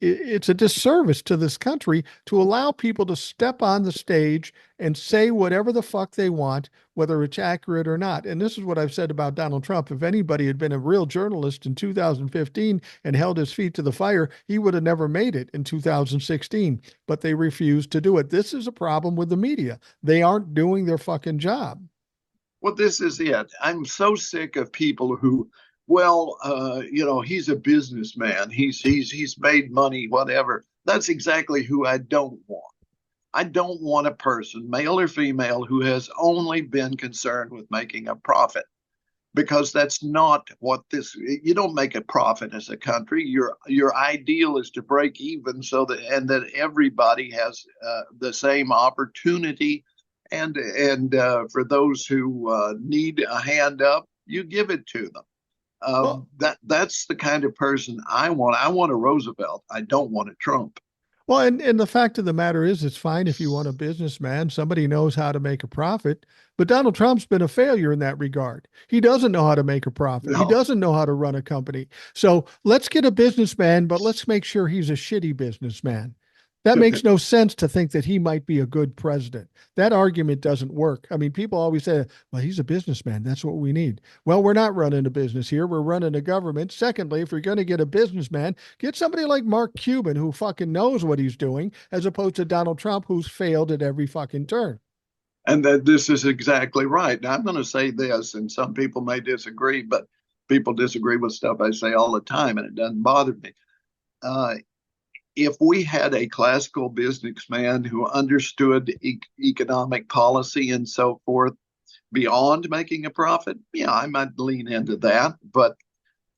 it's a disservice to this country to allow people to step on the stage and say whatever the fuck they want, whether it's accurate or not. And this is what I've said about Donald Trump. If anybody had been a real journalist in 2015 and held his feet to the fire, he would have never made it in 2016. But they refused to do it. This is a problem with the media. They aren't doing their fucking job. Well, this is it. I'm so sick of people who, well, he's a businessman. He's made money, whatever. That's exactly who I don't want. I don't want a person, male or female, who has only been concerned with making a profit because that's not what this you don't make a profit as a country. Your ideal is to break even so that everybody has the same opportunity, and for those who need a hand up, you give it to them. Well, That's the kind of person I want. I want a Roosevelt. I don't want a Trump. Well, and the fact of the matter is, it's fine if you want a businessman. Somebody knows how to make a profit. But Donald Trump's been a failure in that regard. He doesn't know how to make a profit. He No. doesn't know how to run a company. So let's get a businessman, but let's make sure he's a shitty businessman. That makes no sense to think that he might be a good president. That argument doesn't work. I mean, people always say, well, he's a businessman. That's what we need. Well, we're not running a business here. We're running a government. Secondly, if you're going to get a businessman, get somebody like Mark Cuban who fucking knows what he's doing, as opposed to Donald Trump who's failed at every fucking turn. And that this is exactly right. Now, I'm going to say this, and some people may disagree, but people disagree with stuff I say all the time, and it doesn't bother me. Uh, if we had a classical businessman who understood economic policy and so forth beyond making a profit, yeah, I might lean into that. But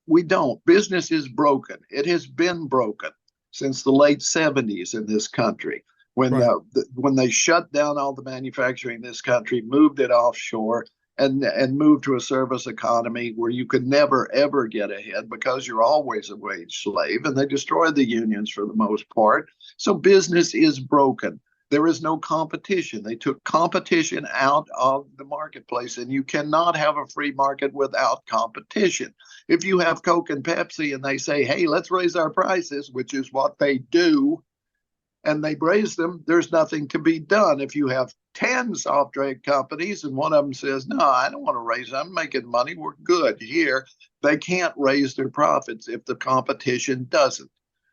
we don't. Business is broken. It has been broken since the late 70s in this country. Right. When they shut down all the manufacturing in this country, moved it offshore, and moved to a service economy where you could never ever get ahead because you're always a wage slave, and they destroyed the unions for the most part. So business is broken. There is no competition. They took competition out of the marketplace, and you cannot have a free market without competition. If you have Coke and Pepsi and they say, hey, let's raise our prices, which is what they do, and they raise them, there's nothing to be done. If you have 10 soft drink companies and one of them says, no, I don't want to raise, I'm making money, we're good here, they can't raise their profits if the competition doesn't.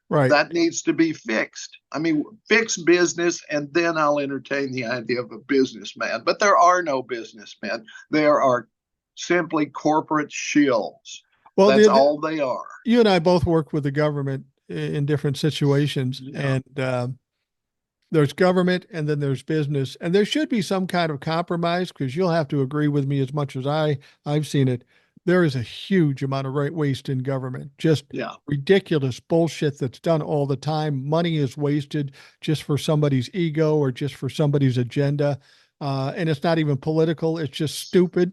Right. That needs to be fixed. I mean, fix business, and then I'll entertain the idea of a businessman. But there are no businessmen. There are simply corporate shills. Well, That's all they are. you and I both work with the government in different situations, Yeah. and there's government and then there's business, and there should be some kind of compromise because you'll have to agree with me as much as I've seen it. There is a huge amount of right waste in government, just Yeah. ridiculous bullshit that's done all the time. Money is wasted just for somebody's ego or just for somebody's agenda, and it's not even political. It's just stupid.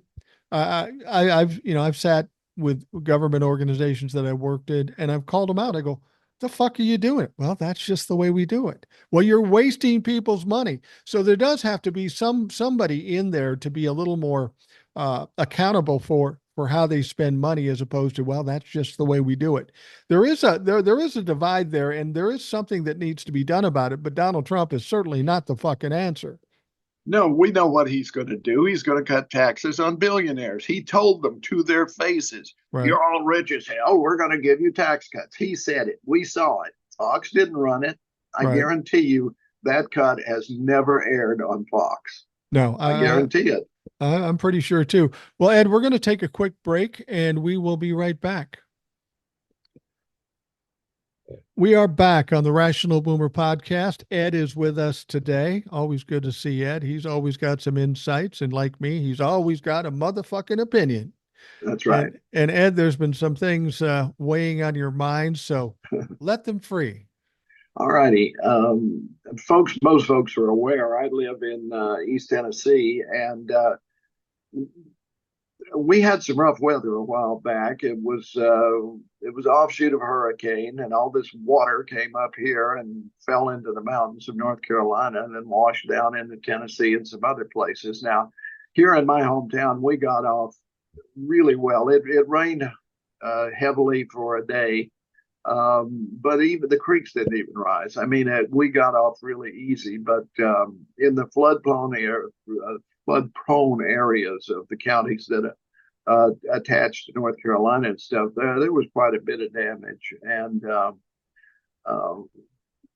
I've sat with government organizations that I worked in, and I've called them out. I go, "The fuck are you doing?" Well, that's just the way we do it. Well, you're wasting people's money. So there does have to be somebody in there to be a little more accountable for for how they spend money as opposed to, well, that's just the way we do it. There is a divide there, and there is something that needs to be done about it, but Donald Trump is certainly not the fucking answer. No, we know what he's going to do. He's going to cut taxes on billionaires. He told them to their faces, Right. "You're all rich as hell. We're going to give you tax cuts." He said it. We saw it. Fox didn't run it. I Right. guarantee you that cut has never aired on Fox. No, I guarantee it. I'm pretty sure too. Well, Ed, we're going to take a quick break and we will be right back. We are back on the Rational Boomer podcast. Ed is with us today. Always good to see Ed. He's always got some insights, and like me, he's always got a motherfucking opinion. That's right. And Ed, there's been some things weighing on your mind, so let them free. All righty. Most folks are aware I live in East Tennessee, and we had some rough weather a while back. It was offshoot of a hurricane, and all this water came up here and fell into the mountains of North Carolina, and then washed down into Tennessee and some other places. Now, here in my hometown, we got off really well. It rained heavily for a day, but even the creeks didn't even rise. I mean, we got off really easy. But in the flood-prone areas of the counties that attached to North Carolina and stuff, there was quite a bit of damage, and uh,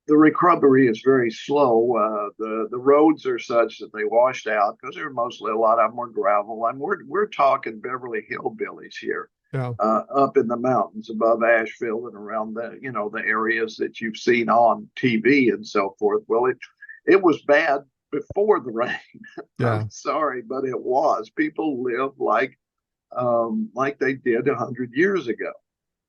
the recovery is very slow. The roads are such that they washed out because they're mostly, a lot of them were gravel. And we're talking Beverly Hillbillies here, Yeah. up in the mountains above Asheville and around the areas that you've seen on TV and so forth. Well, it was bad before the rain. Yeah. I'm sorry, but it was. People live like they did 100 years ago,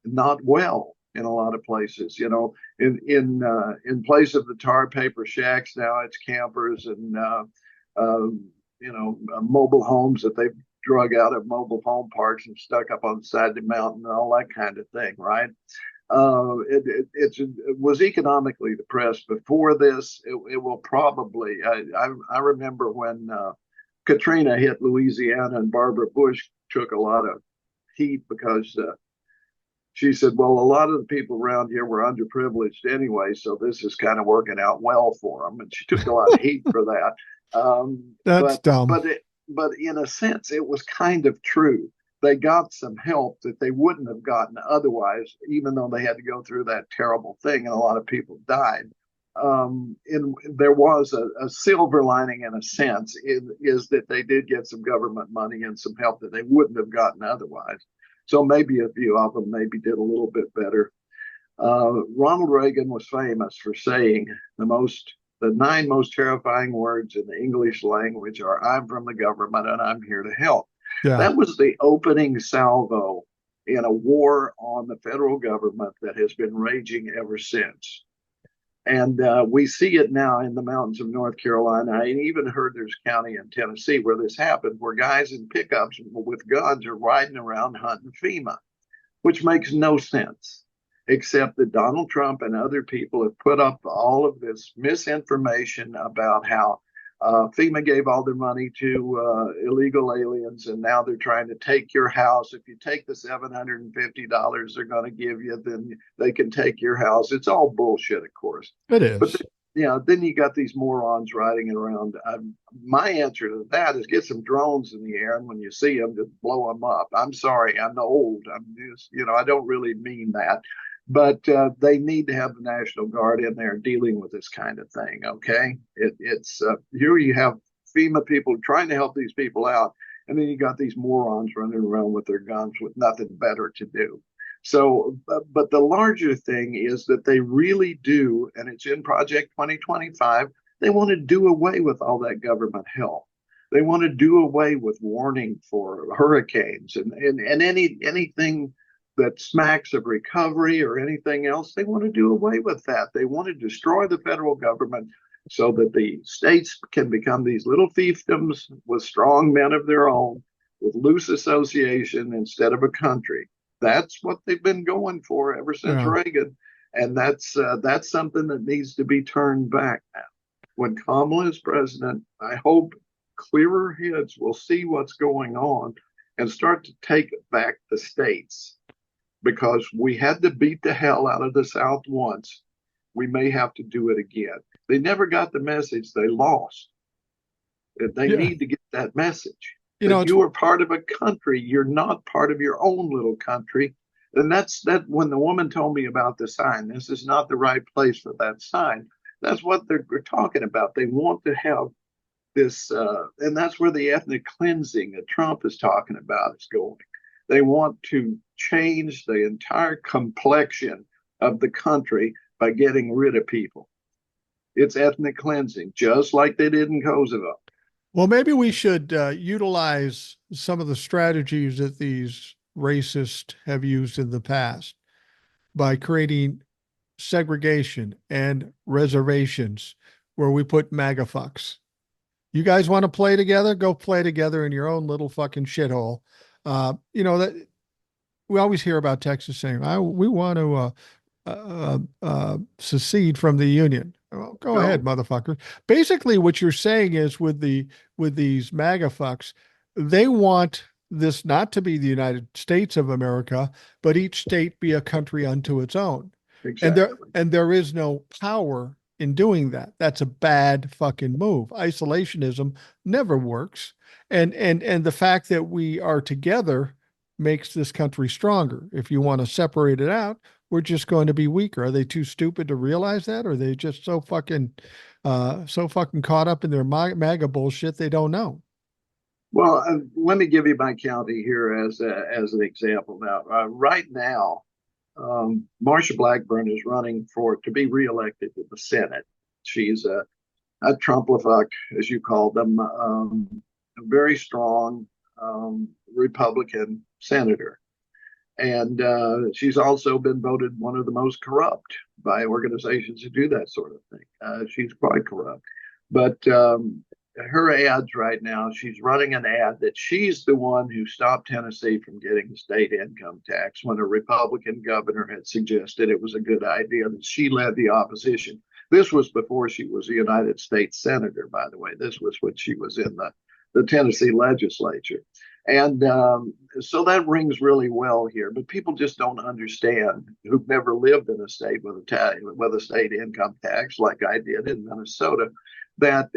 not well in a lot of places. In place of the tar paper shacks, now it's campers and mobile homes that they've drug out of mobile home parks and stuck up on the side of the mountain and all that kind of thing, right? It was economically depressed before this. It will probably. I remember when Katrina hit Louisiana, and Barbara Bush took a lot of heat because she said, well, a lot of the people around here were underprivileged anyway, so this is kind of working out well for them. And she took a lot of heat for that. Um, That's but dumb. but but in a sense, it was kind of true. They got some help that they wouldn't have gotten otherwise, even though they had to go through that terrible thing, and a lot of people died. There was a silver lining in a sense, is that they did get some government money and some help that they wouldn't have gotten otherwise. So maybe a few of them maybe did a little bit better. Ronald Reagan was famous for saying the 9 most terrifying words in the English language are, "I'm from the government and I'm here to help." Yeah. That was the opening salvo in a war on the federal government that has been raging ever since. And we see it now in the mountains of North Carolina. I even heard there's a county in Tennessee where this happened, where guys in pickups with guns are riding around hunting FEMA, which makes no sense, except that Donald Trump and other people have put up all of this misinformation about how FEMA gave all their money to illegal aliens, and now they're trying to take your house. If you take the $750 they're going to give you, then they can take your house. It's all bullshit, of course. It But is. then you got these morons riding around. My answer to that is get some drones in the air, and when you see them, just blow them up. I'm sorry, I'm old. I'm just, I don't really mean that, but they need to have the National Guard in there dealing with this kind of thing. Okay, it's here you have FEMA people trying to help these people out, and then you got these morons running around with their guns with nothing better to do. So, but the larger thing is that they really do, and it's in Project 2025, they want to do away with all that government help. They want to do away with warning for hurricanes and anything that smacks of recovery or anything else. They want to do away with that. They want to destroy the federal government so that the states can become these little fiefdoms with strong men of their own, with loose association instead of a country. That's what they've been going for ever since Yeah. Reagan, and that's something that needs to be turned back now. When Kamala is president, I hope clearer heads will see what's going on and start to take back the states because we had to beat the hell out of the South once. We may have to do it again. They never got the message. They lost. They Yeah. need to get that message that It's you are part of a country. You're not part of your own little country. And that's that when the woman told me about the sign, this is not the right place for that sign. That's what they're talking about. They want to have this, and that's where the ethnic cleansing that Trump is talking about is going. They want to change the entire complexion of the country by getting rid of people. It's ethnic cleansing, just like they did in Kosovo. Well, maybe we should utilize some of the strategies that these racists have used in the past by creating segregation and reservations where we put MAGA fucks. You guys want to play together? Go play together in your own little fucking shithole. That we always hear about Texas saying, we want to secede from the union. Well, go ahead, No, motherfucker. Basically, what you're saying is with these MAGA fucks, they want this not to be the United States of America, but each state be a country unto its own. exactly. And there is no power in doing that. That's a bad fucking move. Isolationism never works. And the fact that we are together makes this country stronger. If you want to separate it out, we're just going to be weaker. Are they too stupid to realize that? Or are they just so fucking caught up in their MAGA bullshit they don't know? Well, let me give you my county here as an example. Now, right now, Marsha Blackburn is running for to be reelected to the Senate. She's a Trumplifuck, as you call them, a very strong Republican senator. And she's also been voted one of the most corrupt by organizations who do that sort of thing. She's quite corrupt. But her ads right now, she's running an ad that she's the one who stopped Tennessee from getting the state income tax when a Republican governor had suggested it was a good idea that she led the opposition. This was before she was a United States senator, by the way. This was when she was in the Tennessee legislature. And so that rings really well here, but people just don't understand who've never lived in a state with a state income tax like I did in Minnesota, that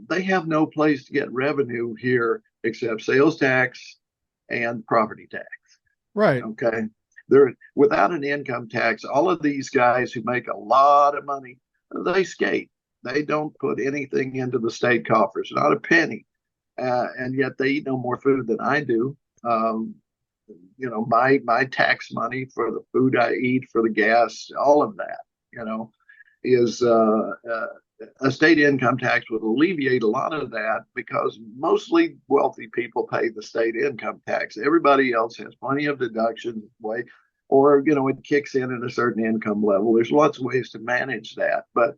they have no place to get revenue here except sales tax and property tax. Right. Okay. They're without an income tax, all of these guys who make a lot of money, they skate. They don't put anything into the state coffers, not a penny. And yet they eat no more food than I do. Um, my tax money for the food I eat, for the gas, all of that, is a state income tax would alleviate a lot of that because mostly wealthy people pay the state income tax. Everybody else has plenty of deductions, or it kicks in at a certain income level. There's lots of ways to manage that, but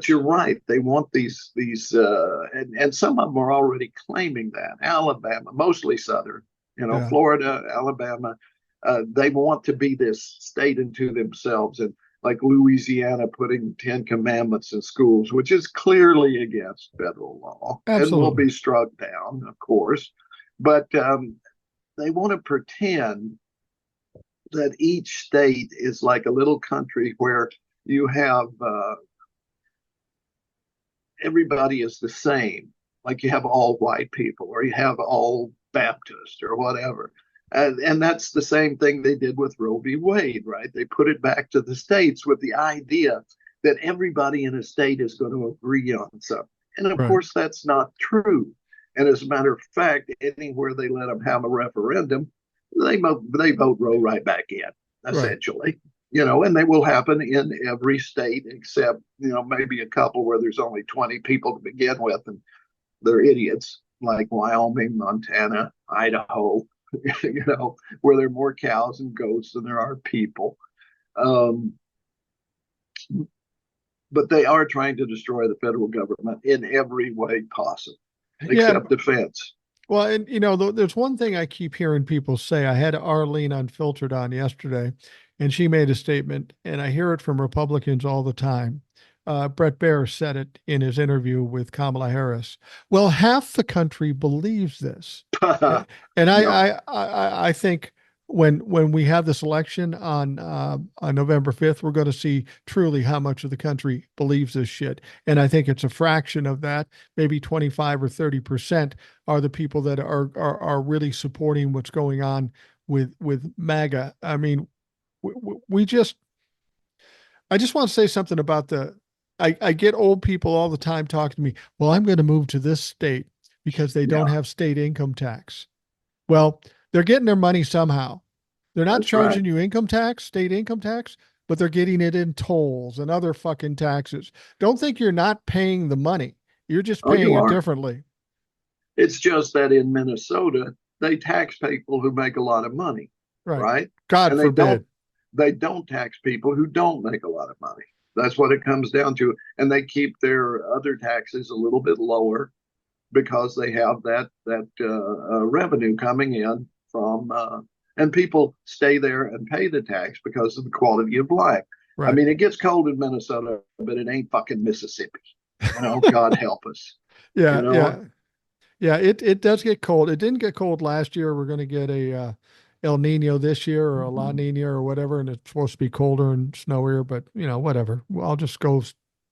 you're right. They want these and some of them are already claiming that. Alabama, mostly Southern, Yeah. Florida, Alabama, they want to be this state unto themselves. And like Louisiana putting 10 commandments in schools, which is clearly against federal law and will Absolutely. be struck down, of course. But they want to pretend that each state is like a little country where you have everybody is the same, like you have all white people or you have all Baptist or whatever. And that's the same thing they did with Roe v. Wade, right? They put it back to the states with the idea that everybody in a state is going to agree on something. And of Right. course, that's not true. And as a matter of fact, anywhere they let them have a referendum, they vote Roe right back in, Right. essentially. And they will happen in every state except, maybe a couple where there's only 20 people to begin with, and they're idiots, like Wyoming, Montana, Idaho, where there are more cows and goats than there are people. Um, but they are trying to destroy the federal government in every way possible, Yeah. except defense. Well, and there's one thing I keep hearing people say. I had Arlene Unfiltered on yesterday, and she made a statement, and I hear it from Republicans all the time. Brett Baer said it in his interview with Kamala Harris. Well, half the country believes this, and Yeah. I think when we have this election on November 5th, we're going to see truly how much of the country believes this shit. And I think it's a fraction of that, maybe 25 or 30% are the people that are really supporting what's going on with MAGA. I mean, we just I just want to say something about I get old people all the time talking to me. Well, I'm going to move to this state because they don't Yeah. have state income tax. Well, they're getting their money somehow. They're not That's right. charging you income tax, state income tax, but they're getting it in tolls and other fucking taxes. Don't think you're not paying the money. You're just Oh, you paying it are. differently. It's just that in Minnesota, they tax people who make a lot of money, Right. right? God And forbid. they don't tax people who don't make a lot of money. That's what it comes down to. And they keep their other taxes a little bit lower because they have that revenue coming in from and people stay there and pay the tax because of the quality of life. I Right. mean, it gets cold in Minnesota, but it ain't fucking Mississippi. God help us. You Yeah, know, yeah. Yeah, it does get cold. It didn't get cold last year. We're going to get a El Nino this year or a La Nina or whatever, and it's supposed to be colder and snowier. But whatever. Well, I'll just go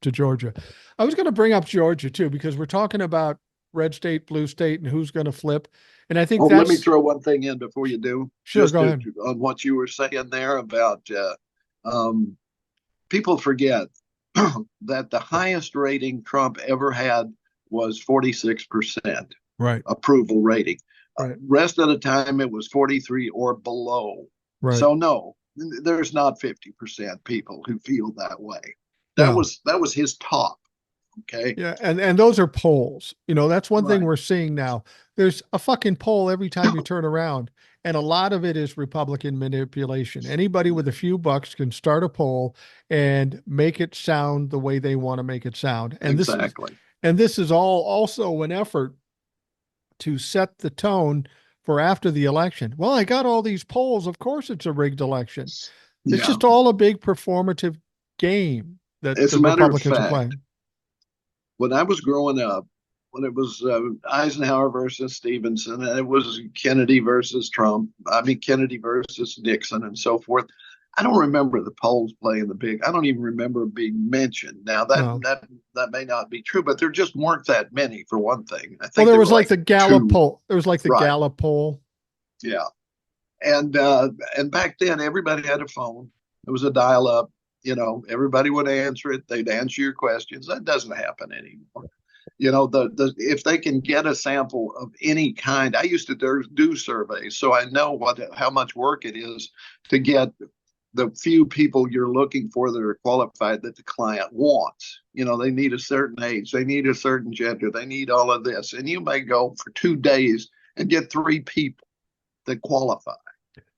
to Georgia. I was going to bring up Georgia too because we're talking about red state, blue state, and who's going to flip. And I think oh, let me that's throw one thing in before you do, sure. just Go ahead. on what you were saying there about um, people forget that the highest rating Trump ever had was 46% Right. approval rating. Right. Rest of the time, it was 43 or below. Right. So no, there's not 50% people who feel that way. No. That was his top. Okay, Yeah, and those are polls. That's one thing right, we're seeing now. There's a fucking poll every time you turn around, and a lot of it is Republican manipulation. Anybody with a few bucks can start a poll and make it sound the way they want to make it sound. exactly. And this is all also an effort to set the tone for after the election. Well, I got all these polls. Of course it's a rigged election. It's Yeah. just all a big performative game that As the a matter of Republicans are fact, playing. when I was growing up, when it was Eisenhower versus Stevenson, and it was Kennedy versus Trump, I mean, Kennedy versus Nixon, and so forth. I don't remember the polls playing the big. I don't even remember being mentioned. Now No. that may not be true, but there just weren't that many for one thing. I Well, think there there was were like like the Gallup two. poll. There was like the Right? Gallup poll. Yeah. And back then, everybody had a phone. It was a dial up. Everybody would answer it. They'd answer your questions. That doesn't happen anymore. The if they can get a sample of any kind. I used to do surveys, so I know how much work it is to get the few people you're looking for that are qualified that the client wants. They need a certain age, they need a certain gender, they need all of this, and you may go for 2 days and get three people that qualify.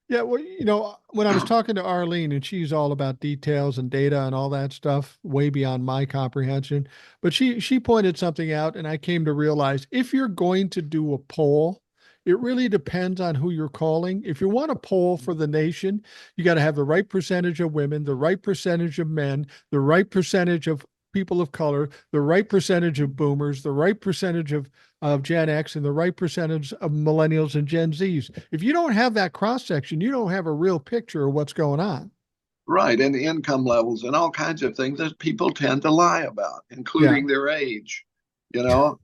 Yeah, well, when I was talking to Arlene, and she's all about details and data and all that stuff, way beyond my comprehension. But she pointed something out, and I came to realize if you're going to do a poll, it really depends on who you're calling. If you want a poll for the nation, you got to have the right percentage of women, the right percentage of men, the right percentage of people of color, the right percentage of boomers, the right percentage of Gen X, and the right percentage of millennials and Gen Zs. If you don't have that cross section, you don't have a real picture of what's going on. Right, and income levels and all kinds of things that people tend to lie about, Yeah, including their age. You know,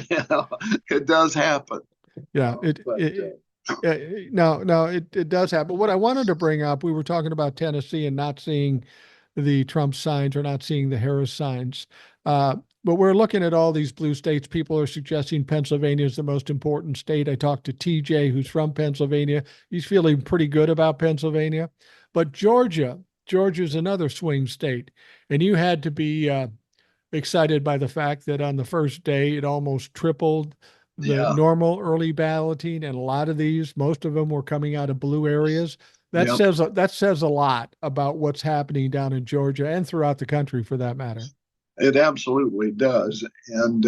you know, it does happen. yeah. But No, it does happen. What I wanted to bring up, we were talking about Tennessee and not seeing the Trump signs or not seeing the Harris signs. But we're looking at all these blue states. People are suggesting Pennsylvania is the most important state. I talked to TJ, who's from Pennsylvania. He's feeling pretty good about Pennsylvania. But Georgia's another swing state. And you had to be excited by the fact that on the first day, it almost tripled the yeah, normal early balloting. And a lot of these, most of them were coming out of blue areas. yeah, That says a lot about what's happening down in Georgia and throughout the country for that matter. it absolutely does. And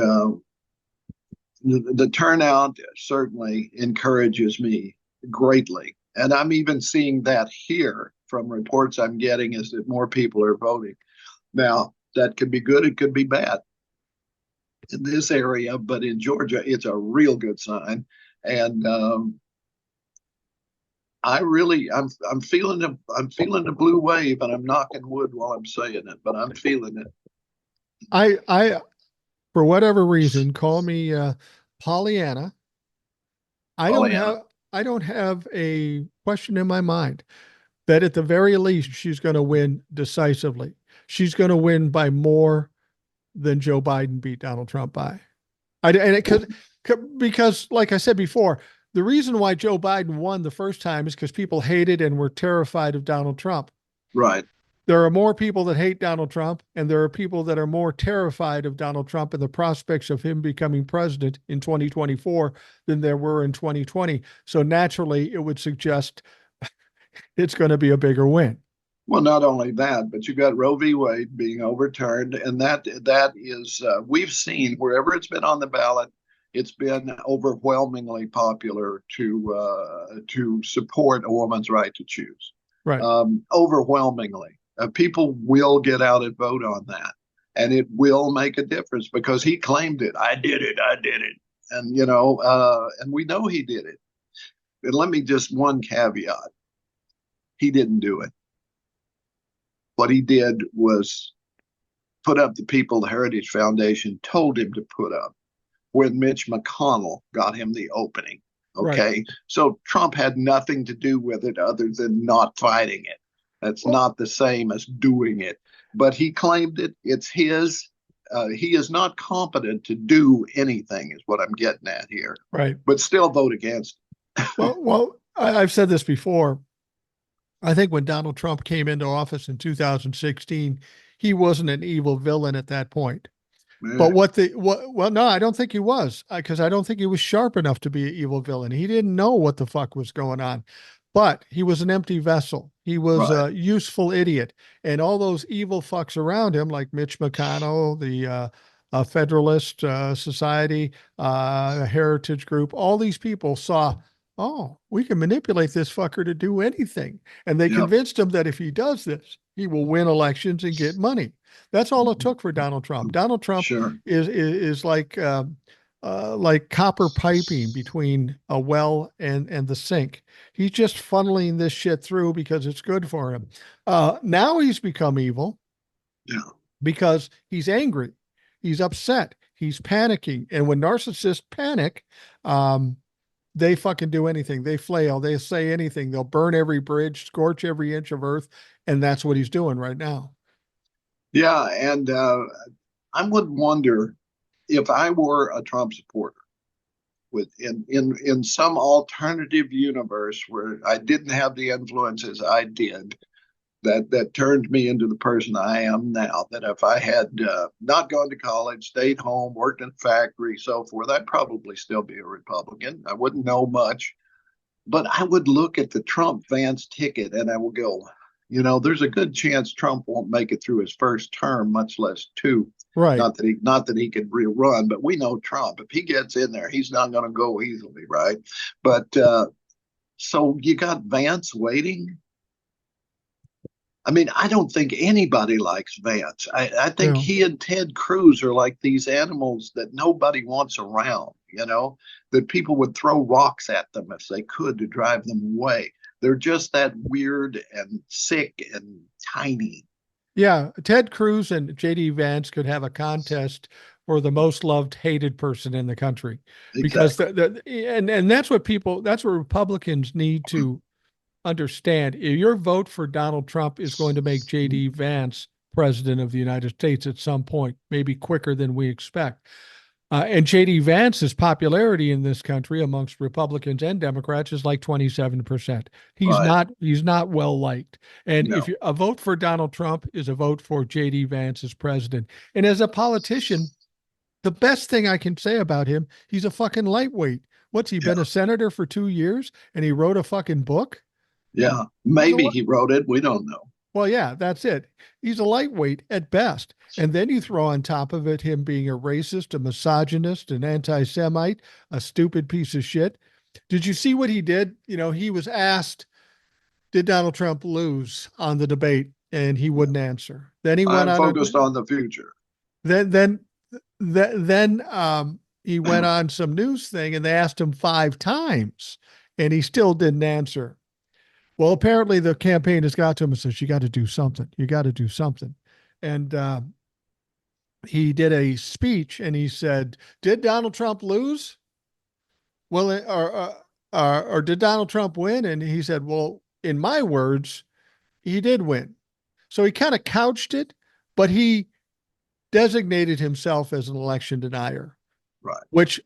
the turnout certainly encourages me greatly. And I'm even seeing that here from reports I'm getting is that more people are voting. Now, That could be good. It could be bad in this area, but in Georgia, it's a real good sign. And I'm feeling the blue wave, and I'm knocking wood while I'm saying it, but I'm feeling it. I, for whatever reason, call me Pollyanna. I don't Pollyanna. have, I don't have a question in my mind that at the very least she's going to win decisively. She's going to win by more than Joe Biden beat Donald Trump by. And it could, because, like I said before, the reason why Joe Biden won the first time is because people hated and were terrified of Donald Trump. Right. There are more people that hate Donald Trump, and there are people that are more terrified of Donald Trump and the prospects of him becoming president in 2024 than there were in 2020. So naturally, it would suggest it's going to be a bigger win. Well, not only that, but you got Roe v. Wade being overturned, and that is we've seen wherever it's been on the ballot, it's been overwhelmingly popular to support a woman's right to choose. Right. Overwhelmingly, people will get out and vote on that, and it will make a difference because he claimed it. I did it. I did it, and and we know he did it. And let me just one caveat: he didn't do it. What he did was put up the people the Heritage Foundation told him to put up when Mitch McConnell got him the opening. Okay. Right. So Trump had nothing to do with it other than not fighting it. That's not the same as doing it. But he claimed it. It's his. He is not competent to do anything, is what I'm getting at here. Right. But still vote against it. Well, I've said this before. I think when Donald Trump came into office in 2016, he wasn't an evil villain at that point. Yeah. But well, no, I don't think he was, because I don't think he was sharp enough to be an evil villain. He didn't know what the fuck was going on, but he was an empty vessel. He was a useful idiot, and all those evil fucks around him, like Mitch McConnell, the Federalist Society, Heritage Group, all these people saw, oh, we can manipulate this fucker to do anything. And they convinced him that if he does this, he will win elections and get money. That's all it took for Donald Trump. Donald Trump is like copper piping between a well and the sink. He's just funneling this shit through because it's good for him. Now he's become evil because he's angry. He's upset. He's panicking. And when narcissists panic, they fucking do anything. They flail. They say anything. They'll burn every bridge, scorch every inch of earth. And that's what he's doing right now. Yeah. And I would wonder if I were a Trump supporter in some alternative universe where I didn't have the influences I did, that turned me into the person I am now. That if I had not gone to college, stayed home, worked in a factory, so forth, I'd probably still be a Republican. I wouldn't know much, but I would look at the Trump-Vance ticket and I would go, there's a good chance Trump won't make it through his first term, much less two. Right. Not that he could rerun, but we know Trump. If he gets in there, he's not going to go easily, right? But so you got Vance waiting. I mean, I don't think anybody likes Vance. I think he and Ted Cruz are like these animals that nobody wants around, that people would throw rocks at them if they could to drive them away. They're just that weird and sick and tiny. Yeah, Ted Cruz and J.D. Vance could have a contest for the most loved, hated person in the country. Exactly. Because and that's what Republicans need to understand. If your vote for Donald Trump is going to make J.D. Vance president of the United States at some point, maybe quicker than we expect. And J.D. Vance's popularity in this country amongst Republicans and Democrats is like 27%. He's not well liked. And if a vote for Donald Trump is a vote for J.D. Vance as president. And as a politician, the best thing I can say about him, he's a fucking lightweight. What's he been a senator for 2 years and he wrote a fucking book? Yeah, maybe he wrote it. We don't know. Well, yeah, that's it. He's a lightweight at best. And then you throw on top of it him being a racist, a misogynist, an anti-Semite, a stupid piece of shit. Did you see what he did? He was asked, did Donald Trump lose on the debate? and he wouldn't answer. Then he went I'm on a focused on the future. then then then he went on some news thing, and they asked him 5 times, and he still didn't answer. Well, apparently the campaign has got to him and says, "You got to do something. You got to do something." And he did a speech, and he said, "Did Donald Trump lose? Well, or did Donald Trump win?" And he said, "Well, in my words, he did win." So he kind of couched it, but he designated himself as an election denier, Right. which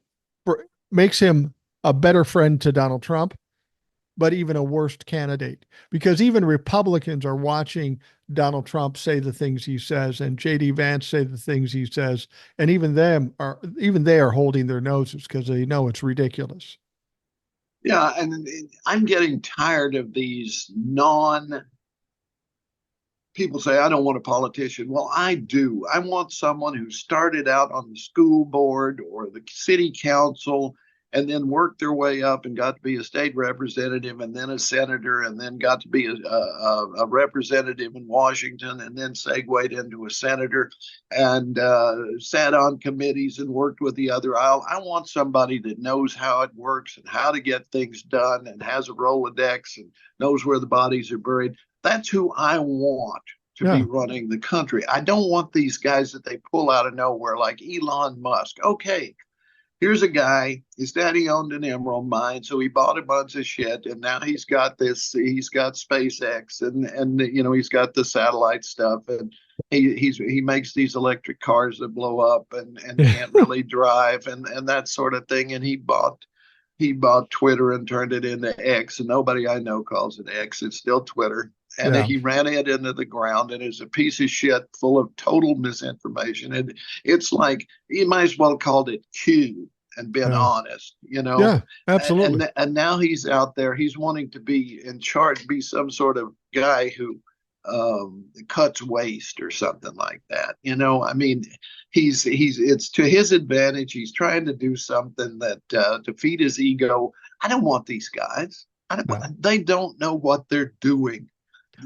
makes him a better friend to Donald Trump, but even a worse candidate, because even Republicans are watching Donald Trump say the things he says, and JD Vance say the things he says, and even they are holding their noses because they know it's ridiculous. Yeah, and I'm getting tired of these non people say, I don't want a politician. Well, I do. I want someone who started out on the school board or the city council and then worked their way up and got to be a state representative and then a senator and then got to be a representative in Washington and then segued into a senator and sat on committees and worked with the other aisle. I want somebody that knows how it works and how to get things done and has a Rolodex and knows where the bodies are buried. That's who I want to be Yeah, running the country. I don't want these guys that they pull out of nowhere like Elon Musk. Okay, here's a guy, his daddy owned an emerald mine, so he bought a bunch of shit, and now he's got this, he's got SpaceX, and he's got the satellite stuff, and he makes these electric cars that blow up and can't really drive and that sort of thing, and he bought Twitter and turned it into X, and nobody I know calls it X. It's still Twitter. And yeah, he ran it into the ground and is a piece of shit full of total misinformation. And it's like you might as well called it Q and been yeah, honest, you know. yeah, absolutely. And now he's out there. He's wanting to be in charge, be some sort of guy who cuts waste or something like that. I mean, he's it's to his advantage. He's trying to do something that to feed his ego. I don't want these guys. No. They don't know what they're doing.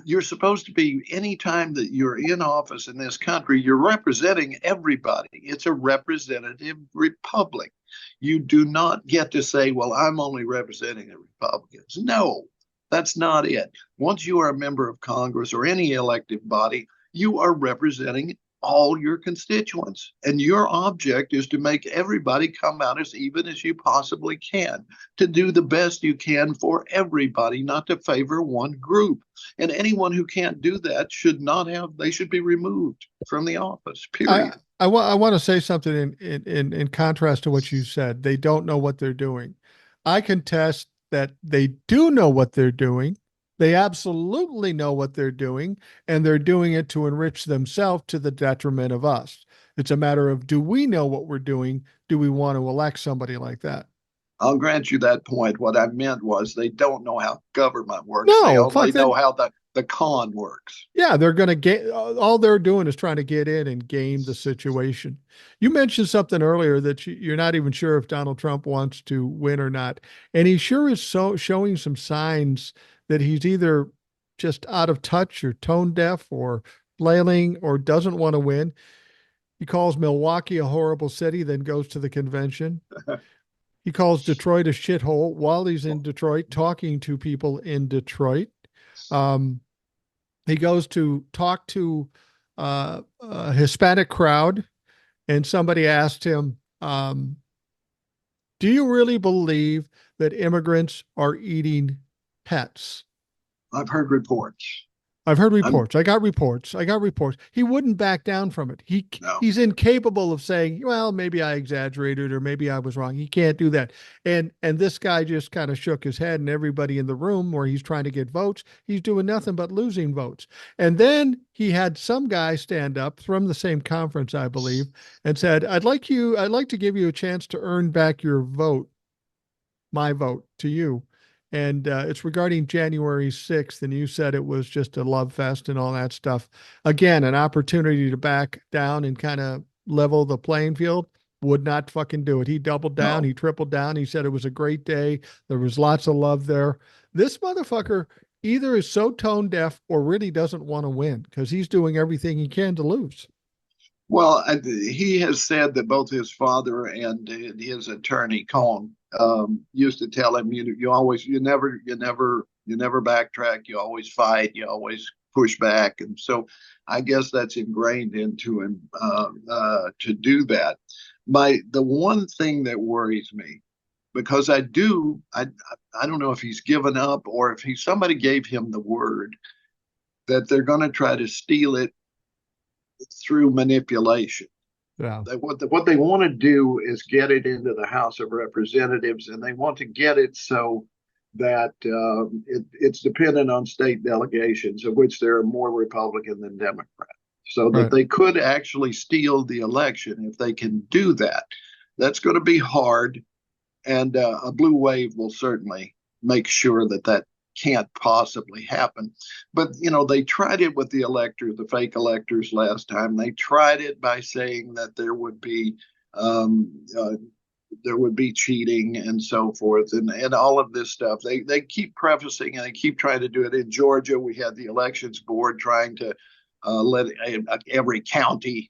You're supposed to be, anytime that you're in office in this country, you're representing everybody. It's a representative republic. You do not get to say, well, I'm only representing the Republicans. No, that's not it. Once you are a member of Congress or any elected body, you are representing all your constituents. And your object is to make everybody come out as even as you possibly can, to do the best you can for everybody, not to favor one group. And anyone who can't do that should not have, they should be removed from the office, I period. I want to say something in contrast to what you said. They don't know what they're doing. I contest that they do know what they're doing. They absolutely know what they're doing, and they're doing it to enrich themselves to the detriment of us. It's a matter of, do we know what we're doing? Do we want to elect somebody like that? I'll grant you that point. What I meant was they don't know how government works. They No, only fuck that. know how the con works. Yeah, they're going to get, all they're doing is trying to get in and game the situation. You mentioned something earlier that you're not even sure if Donald Trump wants to win or not. And he sure is showing some signs that he's either just out of touch or tone deaf or flailing or doesn't want to win. He calls Milwaukee a horrible city, then goes to the convention. He calls Detroit a shithole while he's in Detroit, talking to people in Detroit. Um, he goes to talk to a Hispanic crowd, and somebody asked him, "Do you really believe that immigrants are eating pets?" I've heard reports. I've heard I'm reports. I got reports. I got reports. He wouldn't back down from it. no. He's incapable of saying, "Well, maybe I exaggerated or maybe I was wrong." He can't do that. And this guy just kind of shook his head, and everybody in the room where he's trying to get votes, he's doing nothing but losing votes. And then he had some guy stand up from the same conference, I believe, and said, I'd like to give you a chance to earn back your vote, my vote to you." And it's regarding January 6th. And you said it was just a love fest and all that stuff. Again, an opportunity to back down and kind of level the playing field. Would not fucking do it. He doubled down. No. He tripled down. He said it was a great day. There was lots of love there. This motherfucker either is so tone deaf or really doesn't want to win because he's doing everything he can to lose. Well, he has said that both his father and his attorney Cohn used to tell him, you always, you never backtrack. You always fight. You always push back. And so, I guess that's ingrained into him to do that. The one thing that worries me, because I don't know if he's given up or if somebody gave him the word that they're going to try to steal it through manipulation. Yeah. What they want to do is get it into the House of Representatives, and they want to get it so that it's dependent on state delegations, of which there are more Republican than Democrat, so that Right. they could actually steal the election if they can do that. That's going to be hard, and a blue wave will certainly make sure that that can't possibly happen. But they tried it with the electors, the fake electors last time. They tried it by saying that um, uh, there would be cheating and so forth, and all of this stuff. They keep prefacing and they keep trying to do it. In Georgia, we had the elections board trying to let every county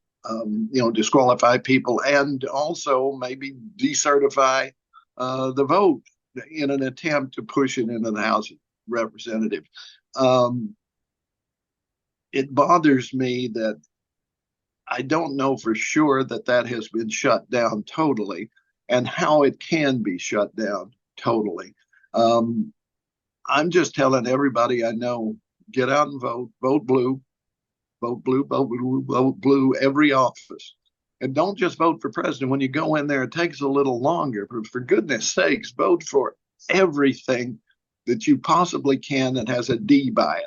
disqualify people and also maybe decertify the vote in an attempt to push it into the House of Representatives. Um, it bothers me that I don't know for sure that that has been shut down totally and how it can be shut down totally. Um, I'm just telling everybody I know, get out and vote, vote blue, vote blue, vote blue, vote blue, every office. And don't just vote for president. When you go in there, it takes a little longer. But for goodness sakes, vote for everything that you possibly can that has a D by it.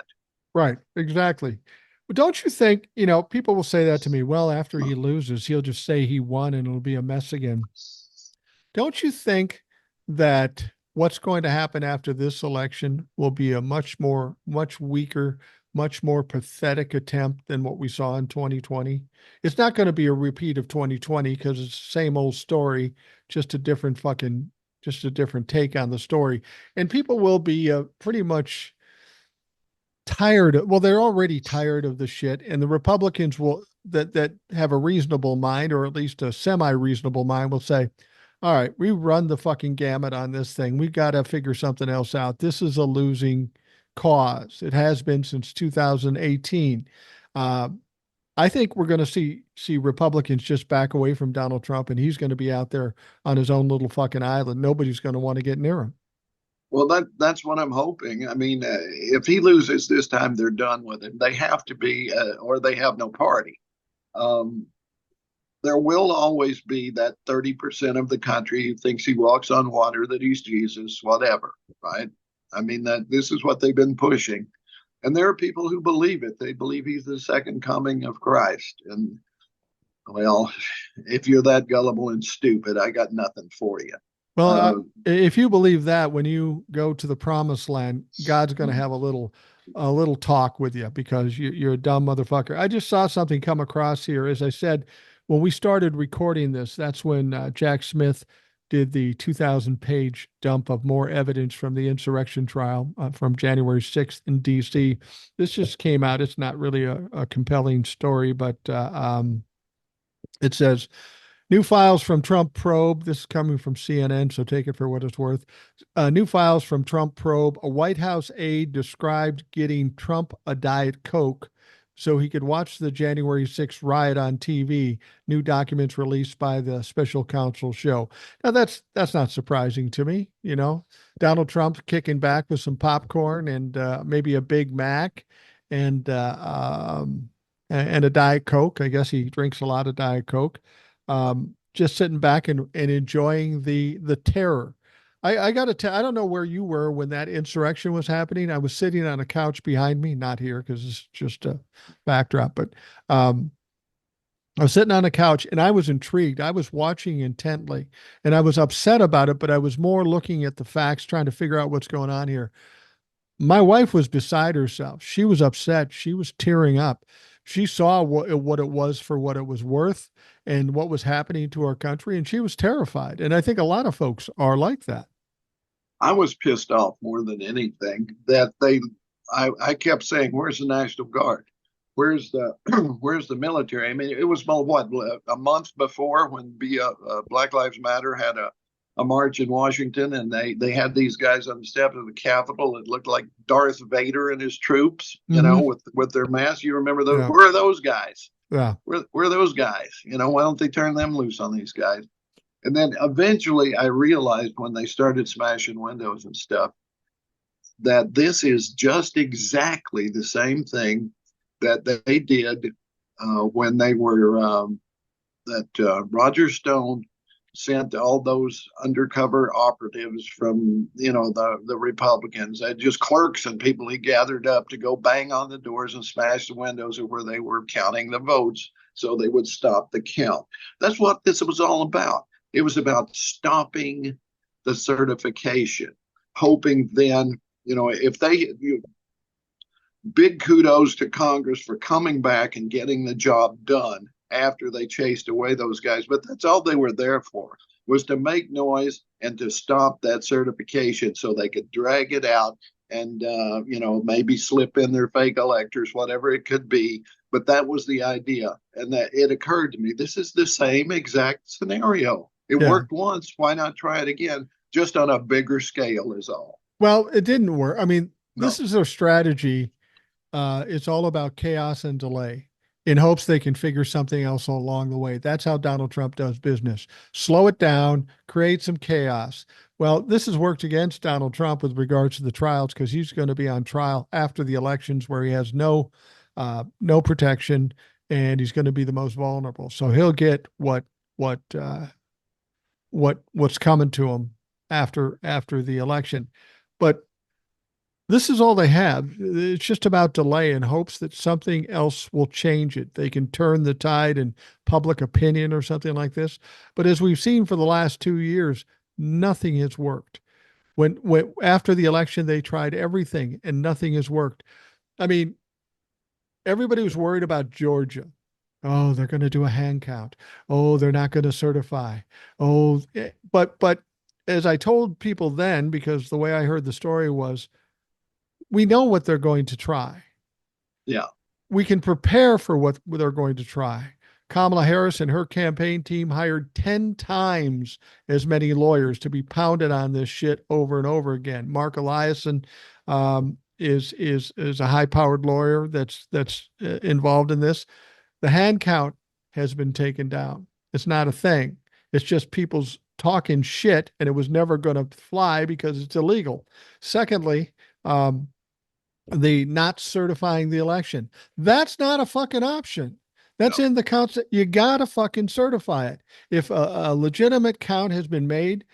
Right. Exactly. But don't you think, people will say that to me, well, after he loses, he'll just say he won and it'll be a mess again. Don't you think that what's going to happen after this election will be a much weaker, much more pathetic attempt than what we saw in 2020? It's not going to be a repeat of 2020 because it's the same old story, just a different just a different take on the story. And people will be pretty much tired of, well, they're already tired of the shit, and the Republicans will that have a reasonable mind, or at least a semi-reasonable mind, will say, all right, we run the fucking gamut on this thing. We got to figure something else out. This is a losing cause. It has been since 2018. Uh, I think we're going to see Republicans just back away from Donald Trump, and he's going to be out there on his own little fucking island. Nobody's going to want to get near him. Well, that's what I'm hoping. I mean, if he loses this time, they're done with him. They have to be, or they have no party. Um, there will always be that 30% of the country who thinks he walks on water, that he's Jesus, whatever, right? I mean, that this is what they've been pushing. And there are people who believe it. They believe he's the second coming of Christ. And well, if you're that gullible and stupid, I got nothing for you. Well, Uh, if you believe that, when you go to the promised land, God's going to have a little talk with you because you're a dumb motherfucker. I just saw something come across here. As I said, when we started recording this, that's when Jack Smith did the 2,000-page dump of more evidence from the insurrection trial from January 6th in D.C. This just came out. It's not really a compelling story, but it says, new files from Trump probe. This is coming from CNN, so take it for what it's worth. New files from Trump probe. A White House aide described getting Trump a Diet Coke so he could watch the January 6th riot on TV. New documents released by the special counsel show. Now that's not surprising to me. Donald Trump kicking back with some popcorn and maybe a Big Mac and and a Diet Coke. I guess he drinks a lot of Diet Coke. Just sitting back and enjoying the terror. I got to tell, I don't know where you were when that insurrection was happening. I was sitting on a couch behind me, not here because it's just a backdrop, but um, I was sitting on a couch and I was intrigued. I was watching intently and I was upset about it, but I was more looking at the facts, trying to figure out what's going on here. My wife was beside herself. She was upset. She was tearing up. She saw what it was for what it was worth and what was happening to our country, and she was terrified. And I think a lot of folks are like that. I was pissed off more than anything that they I kept saying, "Where's the National Guard? Where's the where's the military?" I mean, it was well, what, a month before when Black Lives Matter had a march in Washington, and they had these guys on the steps of the Capitol. It looked like Darth Vader and his troops, Mm-hmm. with their masks. You remember those? Yeah. Where are those guys? Yeah. Where are those guys? Why don't they turn them loose on these guys? And then eventually, I realized when they started smashing windows and stuff that this is just exactly the same thing that they did when they were that Roger Stone sent all those undercover operatives from the Republicans, just clerks and people he gathered up to go bang on the doors and smash the windows of where they were counting the votes so they would stop the count. That's what this was all about. It was about stopping the certification, hoping then, if big kudos to Congress for coming back and getting the job done after they chased away those guys. But that's all they were there for, was to make noise and to stop that certification so they could drag it out and, maybe slip in their fake electors, whatever it could be. But that was the idea. And that it occurred to me, this is the same exact scenario. It Yeah. worked once. Why not try it again? Just on a bigger scale is all. Well, it didn't work. I mean, this No, is their strategy. It's all about chaos and delay in hopes they can figure something else along the way. That's how Donald Trump does business. Slow it down, create some chaos. Well, this has worked against Donald Trump with regards to the trials because he's going to be on trial after the elections where he has no protection and he's going to be the most vulnerable. So he'll get what's coming to him after the election. But this is all they have. It's just about delay in hopes that something else will change it. They can turn the tide in public opinion or something like this. But as we've seen for the last 2 years, nothing has worked. When after the election, they tried everything and nothing has worked. I mean, everybody was worried about Georgia. Oh, they're going to do a hand count. Oh, they're not going to certify. Oh, but as I told people then, because the way I heard the story was, we know what they're going to try. yeah, We can prepare for what they're going to try. Kamala Harris and her campaign team hired 10 times as many lawyers to be pounded on this shit over and over again. Mark Eliason is a high-powered lawyer that's involved in this. The hand count has been taken down. It's not a thing. It's just people's talking shit, and it was never going to fly because it's illegal. Secondly, the not certifying the election. That's not a fucking option. That's no. in the count. You gotta fucking certify it. If a legitimate count has been made,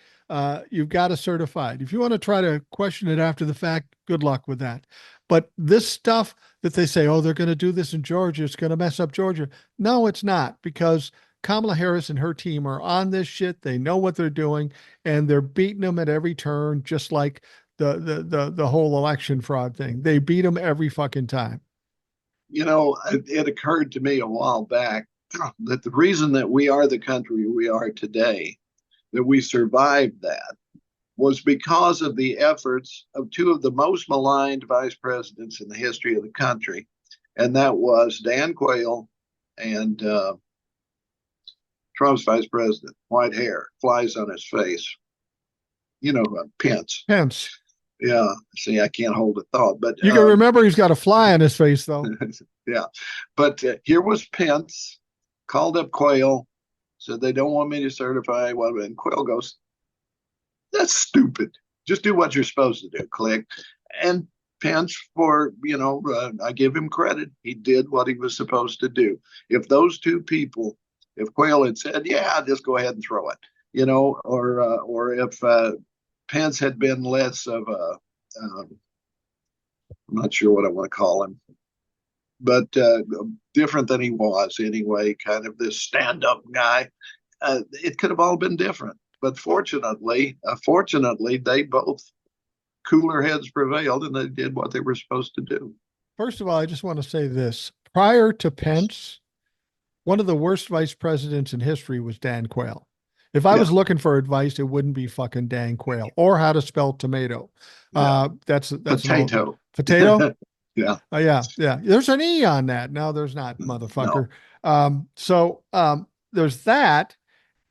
you've got to certify it. If you want to try to question it after the fact, good luck with that. But this stuff that they say, oh, they're going to do this in Georgia, it's going to mess up Georgia. No, it's not, because Kamala Harris and her team are on this shit. They know what they're doing, and they're beating them at every turn, just like the whole election fraud thing. They beat them every fucking time. It occurred to me a while back that the reason that we are the country we are today, that we survived that, was because of the efforts of two of the most maligned vice presidents in the history of the country. And that was Dan Quayle and Trump's vice president, white hair, flies on his face, Pence. Pence. Yeah, see, I can't hold a thought, but You can remember he's got a fly on his face, though. yeah, but here was Pence, called up Quayle, said they don't want me to certify. Well, and Quayle goes, "That's stupid. Just do what you're supposed to do." Click. And Pence, I give him credit. He did what he was supposed to do. If those two people, if Quayle had said, "Yeah, just go ahead and throw it," or if Pence had been less of a, I'm not sure what I want to call him, but different than he was anyway, kind of this stand-up guy. It could have all been different, but fortunately, they both cooler heads prevailed, and they did what they were supposed to do. First of all, I just want to say this. Prior to Pence, one of the worst vice presidents in history was Dan Quayle. If I Yeah, was looking for advice, it wouldn't be fucking Dan Quayle or how to spell tomato. yeah. That's an old Potato. potato. Yeah. Yeah. There's an E on that. No, there's not, motherfucker. No. There's that.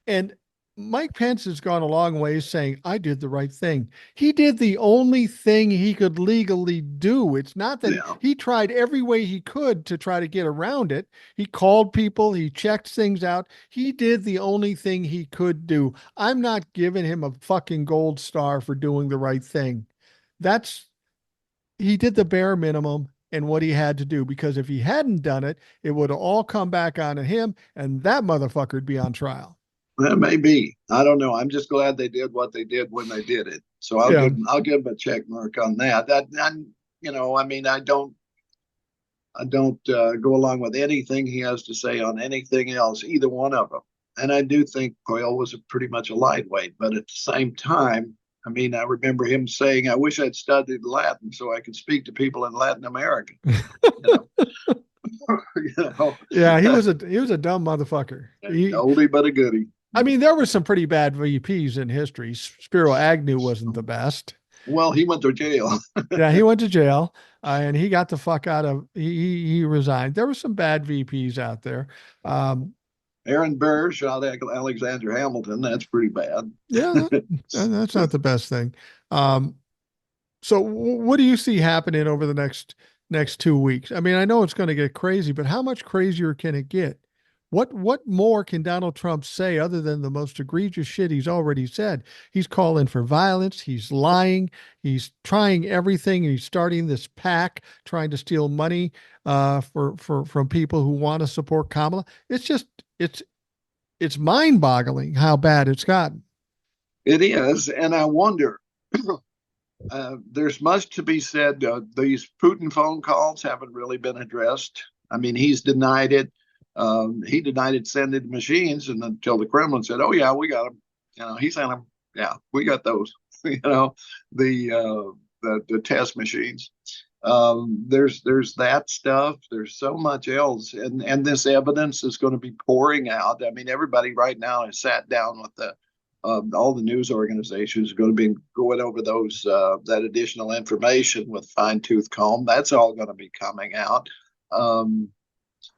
And Mike Pence has gone a long way saying, I did the right thing. He did the only thing he could legally do. It's not that Yeah. he tried every way he could to try to get around it. He called people, he checked things out. He did the only thing he could do. I'm not giving him a fucking gold star for doing the right thing. That's, he did the bare minimum and what he had to do, because if he hadn't done it, it would have all come back onto him and that motherfucker would be on trial. That may be. I don't know. I'm just glad they did what they did when they did it. So Yeah. I'll give them a check mark on that. I mean, I don't go along with anything he has to say on anything else, either one of them. And I do think Coyle was pretty much a lightweight, but at the same time, I mean, I remember him saying, "I wish I'd studied Latin so I could speak to people in Latin America." You know, you know, Yeah, he was a dumb motherfucker. oldie but a goodie. I mean, there were some pretty bad VPs in history. Spiro Agnew wasn't the best. Well, he went to jail. Yeah, he went to jail, and he got the fuck out of. He resigned. There were some bad VPs out there. Um, Aaron Burr shot Alexander Hamilton. That's pretty bad. yeah, that's not the best thing. Um, So what do you see happening over the next 2 weeks? I mean, I know it's going to get crazy, but how much crazier can it get? What more can Donald Trump say other than the most egregious shit he's already said? He's calling for violence, he's lying, he's trying everything, he's starting this pack trying to steal money for from people who want to support Kamala. It's just it's mind-boggling how bad it's gotten. It is, and I wonder. There's much to be said. These Putin phone calls haven't really been addressed. I mean, he's denied it. He denied it sending machines, and until the Kremlin said, "Oh yeah, we got them." He sent them. Yeah, we got those. The the test machines. There's that stuff. There's so much else, and this evidence is going to be pouring out. I mean, everybody right now has sat down with the all the news organizations are going to be going over those that additional information with fine tooth comb. That's all going to be coming out. Um,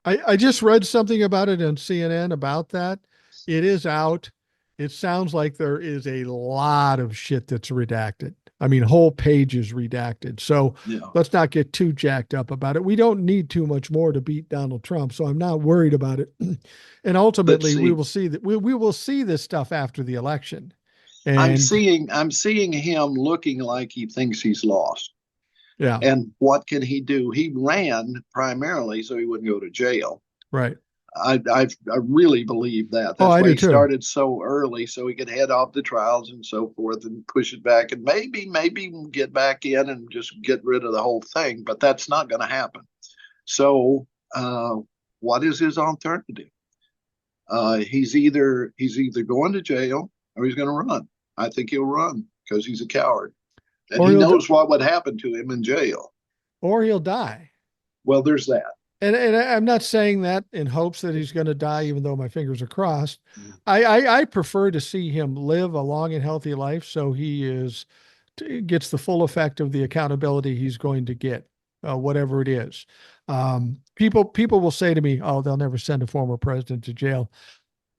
I just read something about it on CNN about that. It is out. It sounds like there is a lot of shit that's redacted. I mean, whole pages redacted. So yeah, let's not get too jacked up about it. We don't need too much more to beat Donald Trump. So I'm not worried about it. And but ultimately, we see, will see that we will see this stuff after the election. I'm And seeing I'm seeing him looking like he thinks he's lost. yeah, And what can he do? He ran primarily so he wouldn't go to jail. right. I really believe that. Oh, That's I why do he too. started so early, so he could head off the trials and so forth, and push it back, and maybe get back in and just get rid of the whole thing. But that's not going to happen. So, what is his alternative? He's either going to jail or he's going to run. I think he'll run because he's a coward, and Or he he'll knows what would happen to him in jail. or he'll die. Well, there's that. And I'm not saying that in hopes that he's going to die, even though my fingers are crossed. Mm. I prefer to see him live a long and healthy life, so he gets the full effect of the accountability he's going to get, whatever it is. People will say to me, "Oh, they'll never send a former president to jail."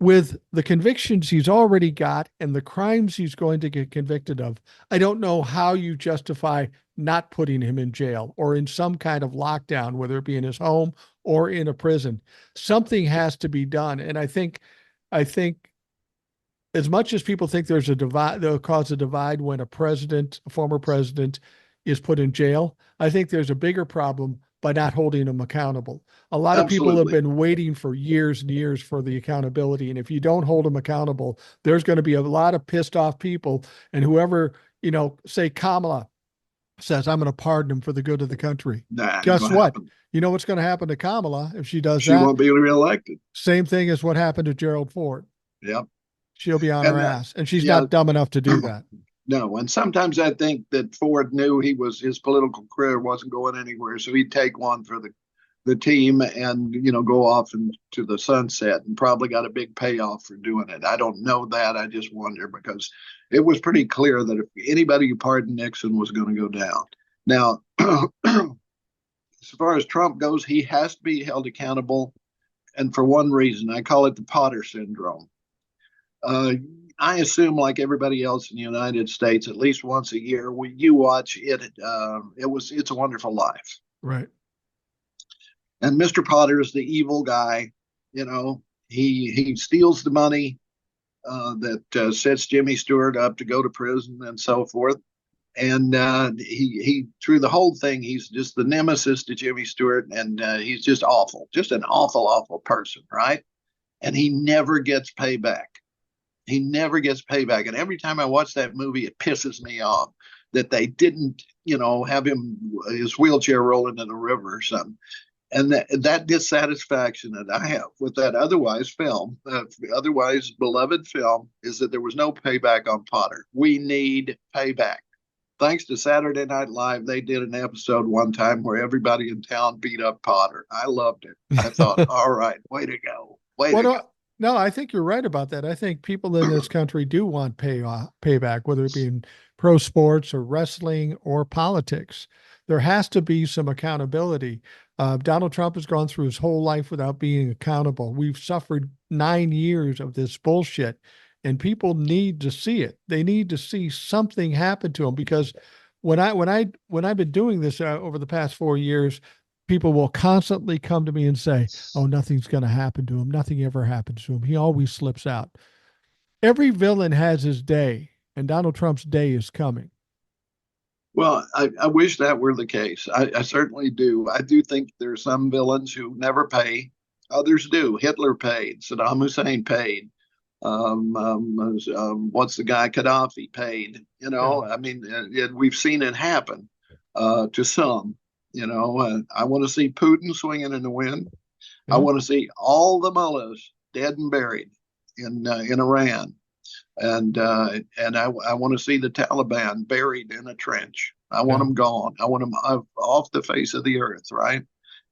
With the convictions he's already got and the crimes he's going to get convicted of, I don't know how you justify not putting him in jail or in some kind of lockdown, whether it be in his home or in a prison. Something has to be done. And I think as much as people think there's a divide, they'll cause a divide when a former president is put in jail. I think there's a bigger problem by not holding them accountable. A lot of people have Absolutely. been waiting for years and years for the accountability. And if you don't hold them accountable, there's going to be a lot of pissed off people. And whoever, say Kamala says, I'm going to pardon him for the good of the country. Nah, ain't Guess gonna what? happen. You know what's going to happen to Kamala if she does She that? won't be reelected. Same thing as what happened to Gerald Ford. Yep. She'll be on her And ass. And she's yeah, not dumb enough to do that. no. And sometimes I think that Ford knew his political career wasn't going anywhere, so he'd take one for the team and go off into the sunset, and probably got a big payoff for doing it. I don't know that. I just wonder, because it was pretty clear that if anybody who pardoned Nixon was going to go down. Now, as far as Trump goes, he has to be held accountable, and for one reason, I call it the Potter syndrome. Uh, I assume, like everybody else in the United States, at least once a year, you watch it. It's a Wonderful Life, Right. and Mr. Potter is the evil guy. You know, he steals the money that sets Jimmy Stewart up to go to prison and so forth. And he through the whole thing, he's just the nemesis to Jimmy Stewart, and he's just awful, just an awful person, right? And he never gets payback. He never gets payback. And every time I watch that movie, it pisses me off that they didn't, have his wheelchair roll into the river or something. And that dissatisfaction that I have with that otherwise beloved film, is that there was no payback on Potter. We need payback. Thanks to Saturday Night Live, they did an episode one time where everybody in town beat up Potter. I loved it. I thought, all right, way to go. Way Well, to no, go. no, I think you're right about that. I think people in this country do want payback, whether it be in pro sports or wrestling or politics. There has to be some accountability. Donald Trump has gone through his whole life without being accountable. We've suffered 9 years of this bullshit, and people need to see it. They need to see something happen to him because when I've been doing this over the past 4 years, people will constantly come to me and say, "Oh, nothing's going to happen to him. Nothing ever happens to him. He always slips out." Every villain has his day, and Donald Trump's day is coming. Well, I wish that were the case. I certainly do. I do think there's some villains who never pay. Others do. Hitler paid. Saddam Hussein paid. What's the guy? Gaddafi paid. Yeah. I mean, we've seen it happen to some. I want to see Putin swinging in the wind. I Yeah. want to see all the mullahs dead and buried in Iran, and I want to see the Taliban buried in a trench. I want Yeah. them gone. I want them off the face of the earth, right?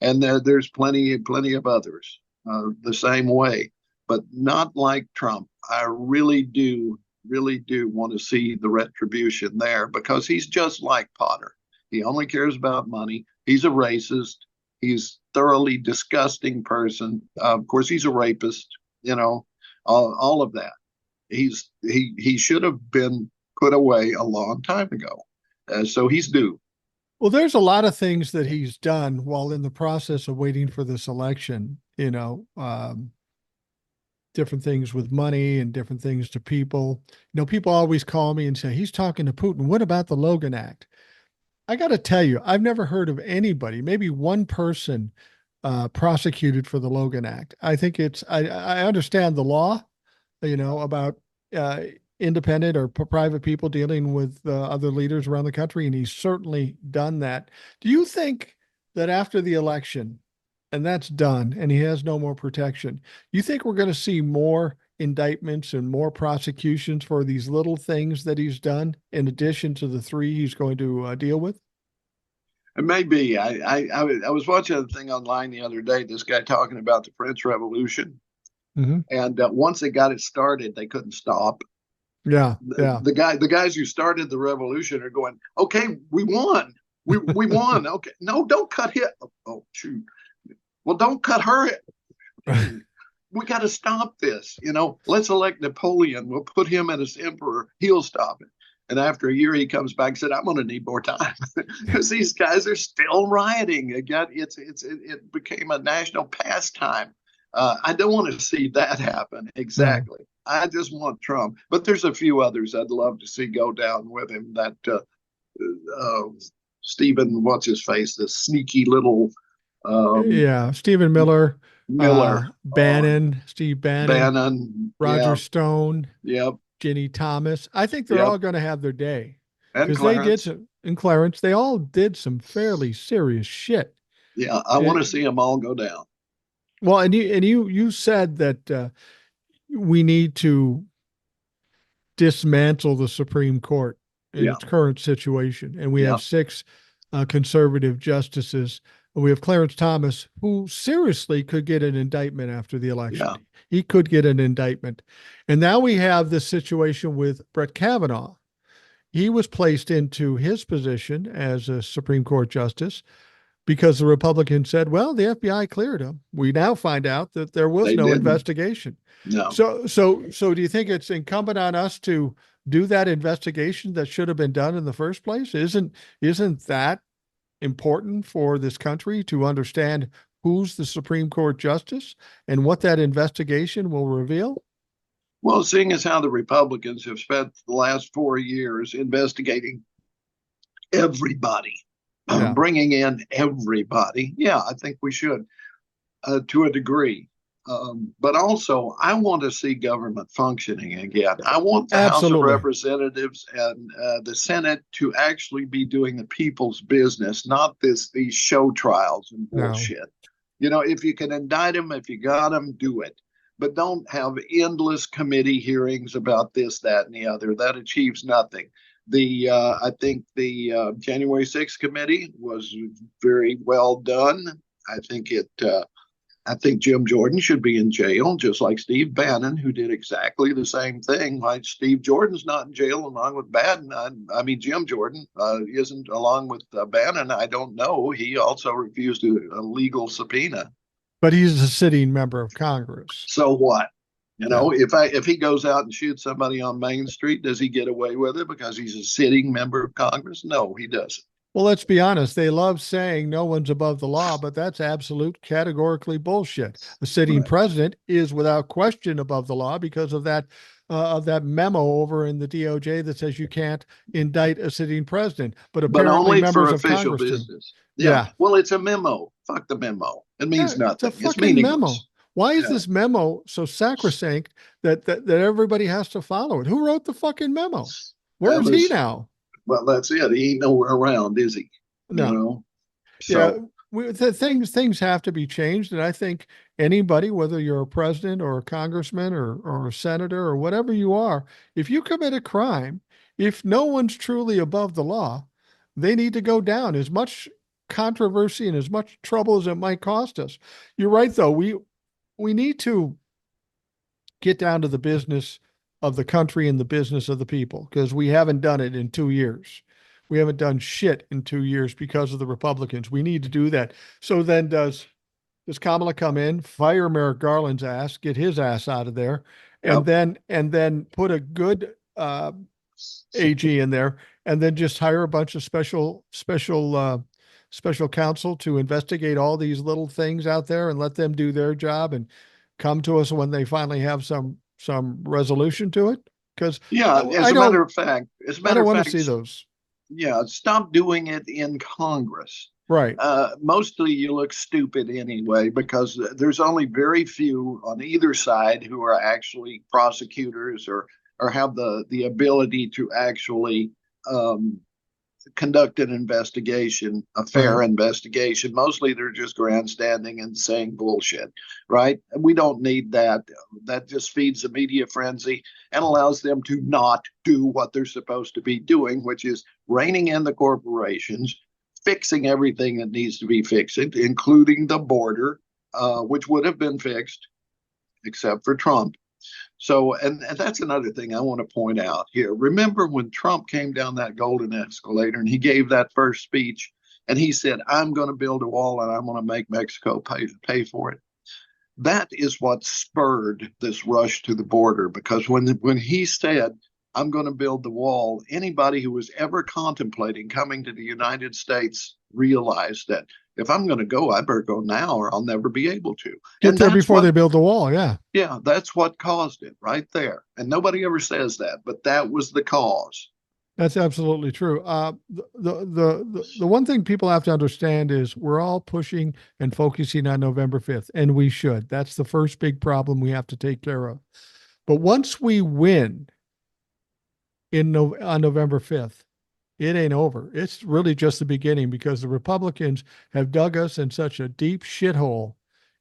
And there's plenty of others the same way, but not like Trump. I really do want to see the retribution there, because he's just like Potter. He only cares about money. He's a racist. He's thoroughly disgusting person. Of course, he's a rapist. All of that. He should have been put away a long time ago. So he's due. Well, there's a lot of things that he's done while in the process of waiting for this election. Different things with money and different things to people. People always call me and say he's talking to Putin. What about the Logan Act? I got to tell you, I've never heard of anybody, maybe one person, prosecuted for the Logan Act. I think I understand the law, about uh, independent or private people dealing with other leaders around the country, and he's certainly done that. Do you think that after the election, and that's done, and he has no more protection, you think we're going to see more indictments and more prosecutions for these little things that he's done, in addition to the three he's going to deal with? It may be. I was watching a thing online the other day. This guy talking about the French Revolution, Mm-hmm. and once they got it started, they couldn't stop. Yeah, The, yeah. the guys who started the revolution are going, okay, we won. We won. Okay, no, don't cut him. Oh shoot. Well, don't cut her. We got to stop this. Let's elect Napoleon. We'll put him as emperor. He'll stop it. And after a year, he comes back and said, "I'm going to need more time," because these guys are still rioting. Again, it became a national pastime. I don't want to see that happen. No. Exactly. I just want Trump. But there's a few others I'd love to see go down with him. That Stephen, what's his face, this sneaky little um, Yeah, Stephen Miller, Miller, Steve Bannon, Bannon. Roger Yeah, Stone, yep, Ginny Thomas. I think they're yep. all going to have their day And because they did Clarence. some, and Clarence, they all did some fairly serious shit. Yeah, I want to And, see them all go down. well, and you said that we need to dismantle the Supreme Court in Yeah, its current situation, and we yeah, have six conservative justices. We have Clarence Thomas, who seriously could get an indictment after the election. yeah, He could get an indictment. And now we have this situation with Brett Kavanaugh. He was placed into his position as a Supreme Court justice because the Republicans said, well, the FBI cleared him. We now find out that there was They no didn't. investigation. No. So do you think it's incumbent on us to do that investigation that should have been done in the first place? Isn't that important for this country to understand who's the Supreme Court justice and what that investigation will reveal? Well, seeing as how the Republicans have spent the last 4 years investigating everybody, Yeah, bringing in everybody, yeah, I think we should to a degree. But also, I want to see government functioning again. I want the House of absolutely. Representatives and the Senate to actually be doing the people's business, not these show trials and No. bullshit. You know, if you can indict them, if you got them, do it. But don't have endless committee hearings about this, that, and the other. That achieves nothing. I think the January 6th committee was very well done. I think it I think Jim Jordan should be in jail, just like Steve Bannon, who did exactly the same thing. Like Steve Jordan's not in jail along with Bannon. I mean, Jim Jordan isn't along with Bannon. I don't know. He also refused a legal subpoena. But he's a sitting member of Congress. So what? You Yeah. know, if he goes out and shoots somebody on Main Street, does he get away with it because he's a sitting member of Congress? No, he doesn't. Well, let's be honest. They love saying no one's above the law, but that's absolute categorically bullshit. A sitting Right. president is without question above the law because of that memo over in the DOJ that says you can't indict a sitting president, but But apparently only for members of official Congress do. business. Yeah. Yeah. Well, it's a memo. Fuck the memo. It Yeah, means it's a nothing. It's fucking memo. meaningless. Why is Yeah. this memo so sacrosanct that everybody has to follow it? Who wrote the fucking memo? Where That is he was, now? well, that's it. He ain't nowhere around, is he? You No. know? Yeah, So, things have to be changed, and I think anybody, whether you're a president or a congressman or a senator or whatever you are, if you commit a crime, if no one's truly above the law, they need to go down. As much controversy and as much trouble as it might cost us. You're right, though. We need to get down to the business of the country and the business of the people because we haven't done it in 2 years. We haven't done shit in 2 years because of the Republicans. We need to do that. So then does Kamala come in, fire Merrick Garland's ass, get his ass out of there, yep. and then put a good AG in there, and then just hire a bunch of special counsel to investigate all these little things out there and let them do their job and come to us when they finally have some resolution to it. Because Yeah. I don't As a I matter don't of want to fact, see those. yeah, stop doing it in Congress. Right. Mostly you look stupid anyway because there's only very few on either side who are actually prosecutors or have the ability to actually um, conduct an investigation, a Right. fair investigation. Mostly they're just grandstanding and saying bullshit, right? We don't need that. That just feeds the media frenzy and allows them to not do what they're supposed to be doing, which is reining in the corporations, fixing everything that needs to be fixed, including the border, which would have been fixed except for Trump. So, and that's another thing I want to point out here. Remember when Trump came down that golden escalator and he gave that first speech and he said, I'm going to build a wall and I'm going to make Mexico pay for it. That is what spurred this rush to the border because when he said, I'm going to build the wall, anybody who was ever contemplating coming to the United States realized that if I'm going to go, I better go now or I'll never be able to. Get And there that's before what they build the wall. Yeah. yeah, that's what caused it right there. And nobody ever says that, but that was the cause. That's absolutely true. The one thing people have to understand is we're all pushing and focusing on November 5th, and we should. That's the first big problem we have to take care of. But once we win on November 5th, it ain't over. It's really just the beginning because the Republicans have dug us in such a deep shithole.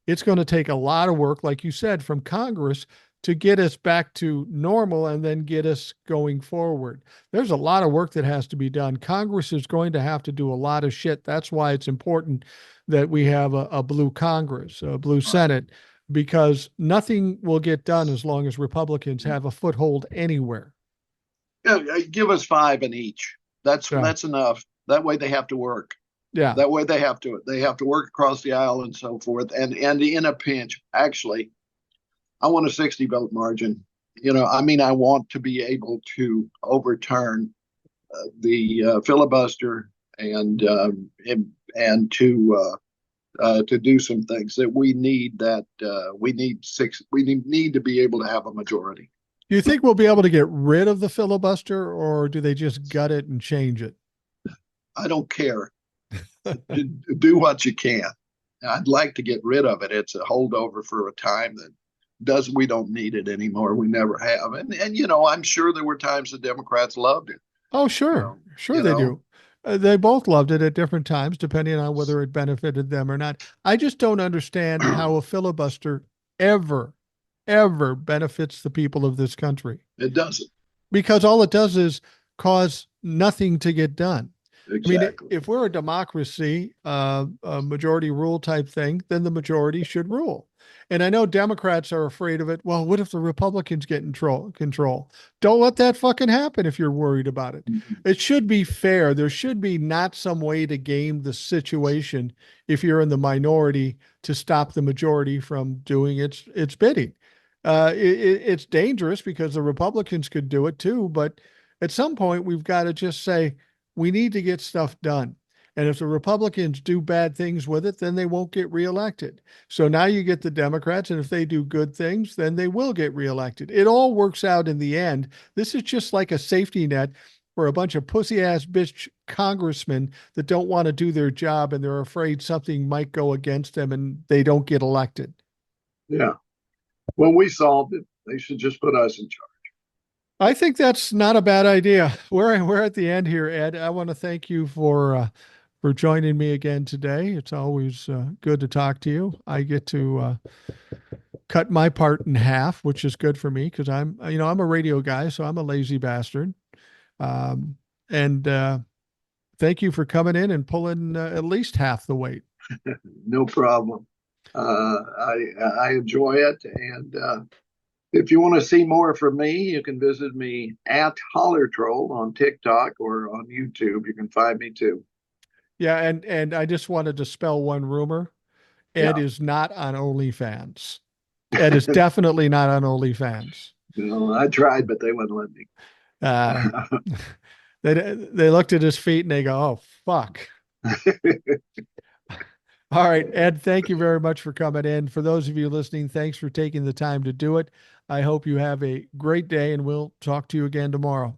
It's going to take a lot of work, like you said, from Congress to get us back to normal and then get us going forward. There's a lot of work that has to be done. Congress is going to have to do a lot of shit. That's why it's important that we have a blue Congress, a blue Right. Senate, because nothing will get done as long as Republicans have a foothold anywhere. Yeah, give us five in each. Yeah. That's enough. That way they have to work. Yeah. That way they have to work across the aisle and so forth. And in a pinch, actually, I want a 60 vote margin. I mean, I want to be able to overturn the filibuster and to do some things that we need. We need to be able to have a majority. Do you think we'll be able to get rid of the filibuster, or do they just gut it and change it? I don't care. Do what you can. I'd like to get rid of it. It's a holdover for a time that does we don't need it anymore. We never have. And I'm sure there were times the Democrats loved it. Oh, sure. Um, Sure you they know, do. They both loved it at different times, depending on whether it benefited them or not. I just don't understand how a filibuster ever, ever benefits the people of this country, it doesn't. because all it does is cause nothing to get done. I mean, Exactly. if we're a democracy, a majority rule type thing, then the majority should rule. And I know Democrats are afraid of it. Well, what if the Republicans get in control? Don't let that fucking happen if you're worried about it. It should be fair. There should be not some way to game the situation if you're in the minority to stop the majority from doing its bidding. It's dangerous because the Republicans could do it too, but at some point we've got to just say we need to get stuff done. And if the Republicans do bad things with it, then they won't get reelected. So now you get the Democrats, and if they do good things, then they will get reelected. It all works out in the end. This is just like a safety net for a bunch of pussy ass bitch congressmen that don't want to do their job and they're afraid something might go against them and they don't get elected. Yeah. When we solved it, they should just put us in charge. I think that's not a bad idea. We're at the end here, Ed. I want to thank you for joining me again today. It's always good to talk to you. I get to cut my part in half, which is good for me because I'm a radio guy, so I'm a lazy bastard. And thank you for coming in and pulling at least half the weight. No problem. I enjoy it. And if you want to see more from me, you can visit me at Holler Troll on TikTok or on YouTube. You can find me too. Yeah, and I just wanted to dispel one rumor. Ed Yeah. is not on OnlyFans. Ed is definitely not on OnlyFans. I tried, but they wouldn't let me. Uh, they looked at his feet and they go, "Oh fuck." All right, Ed, thank you very much for coming in. For those of you listening, thanks for taking the time to do it. I hope you have a great day, and we'll talk to you again tomorrow.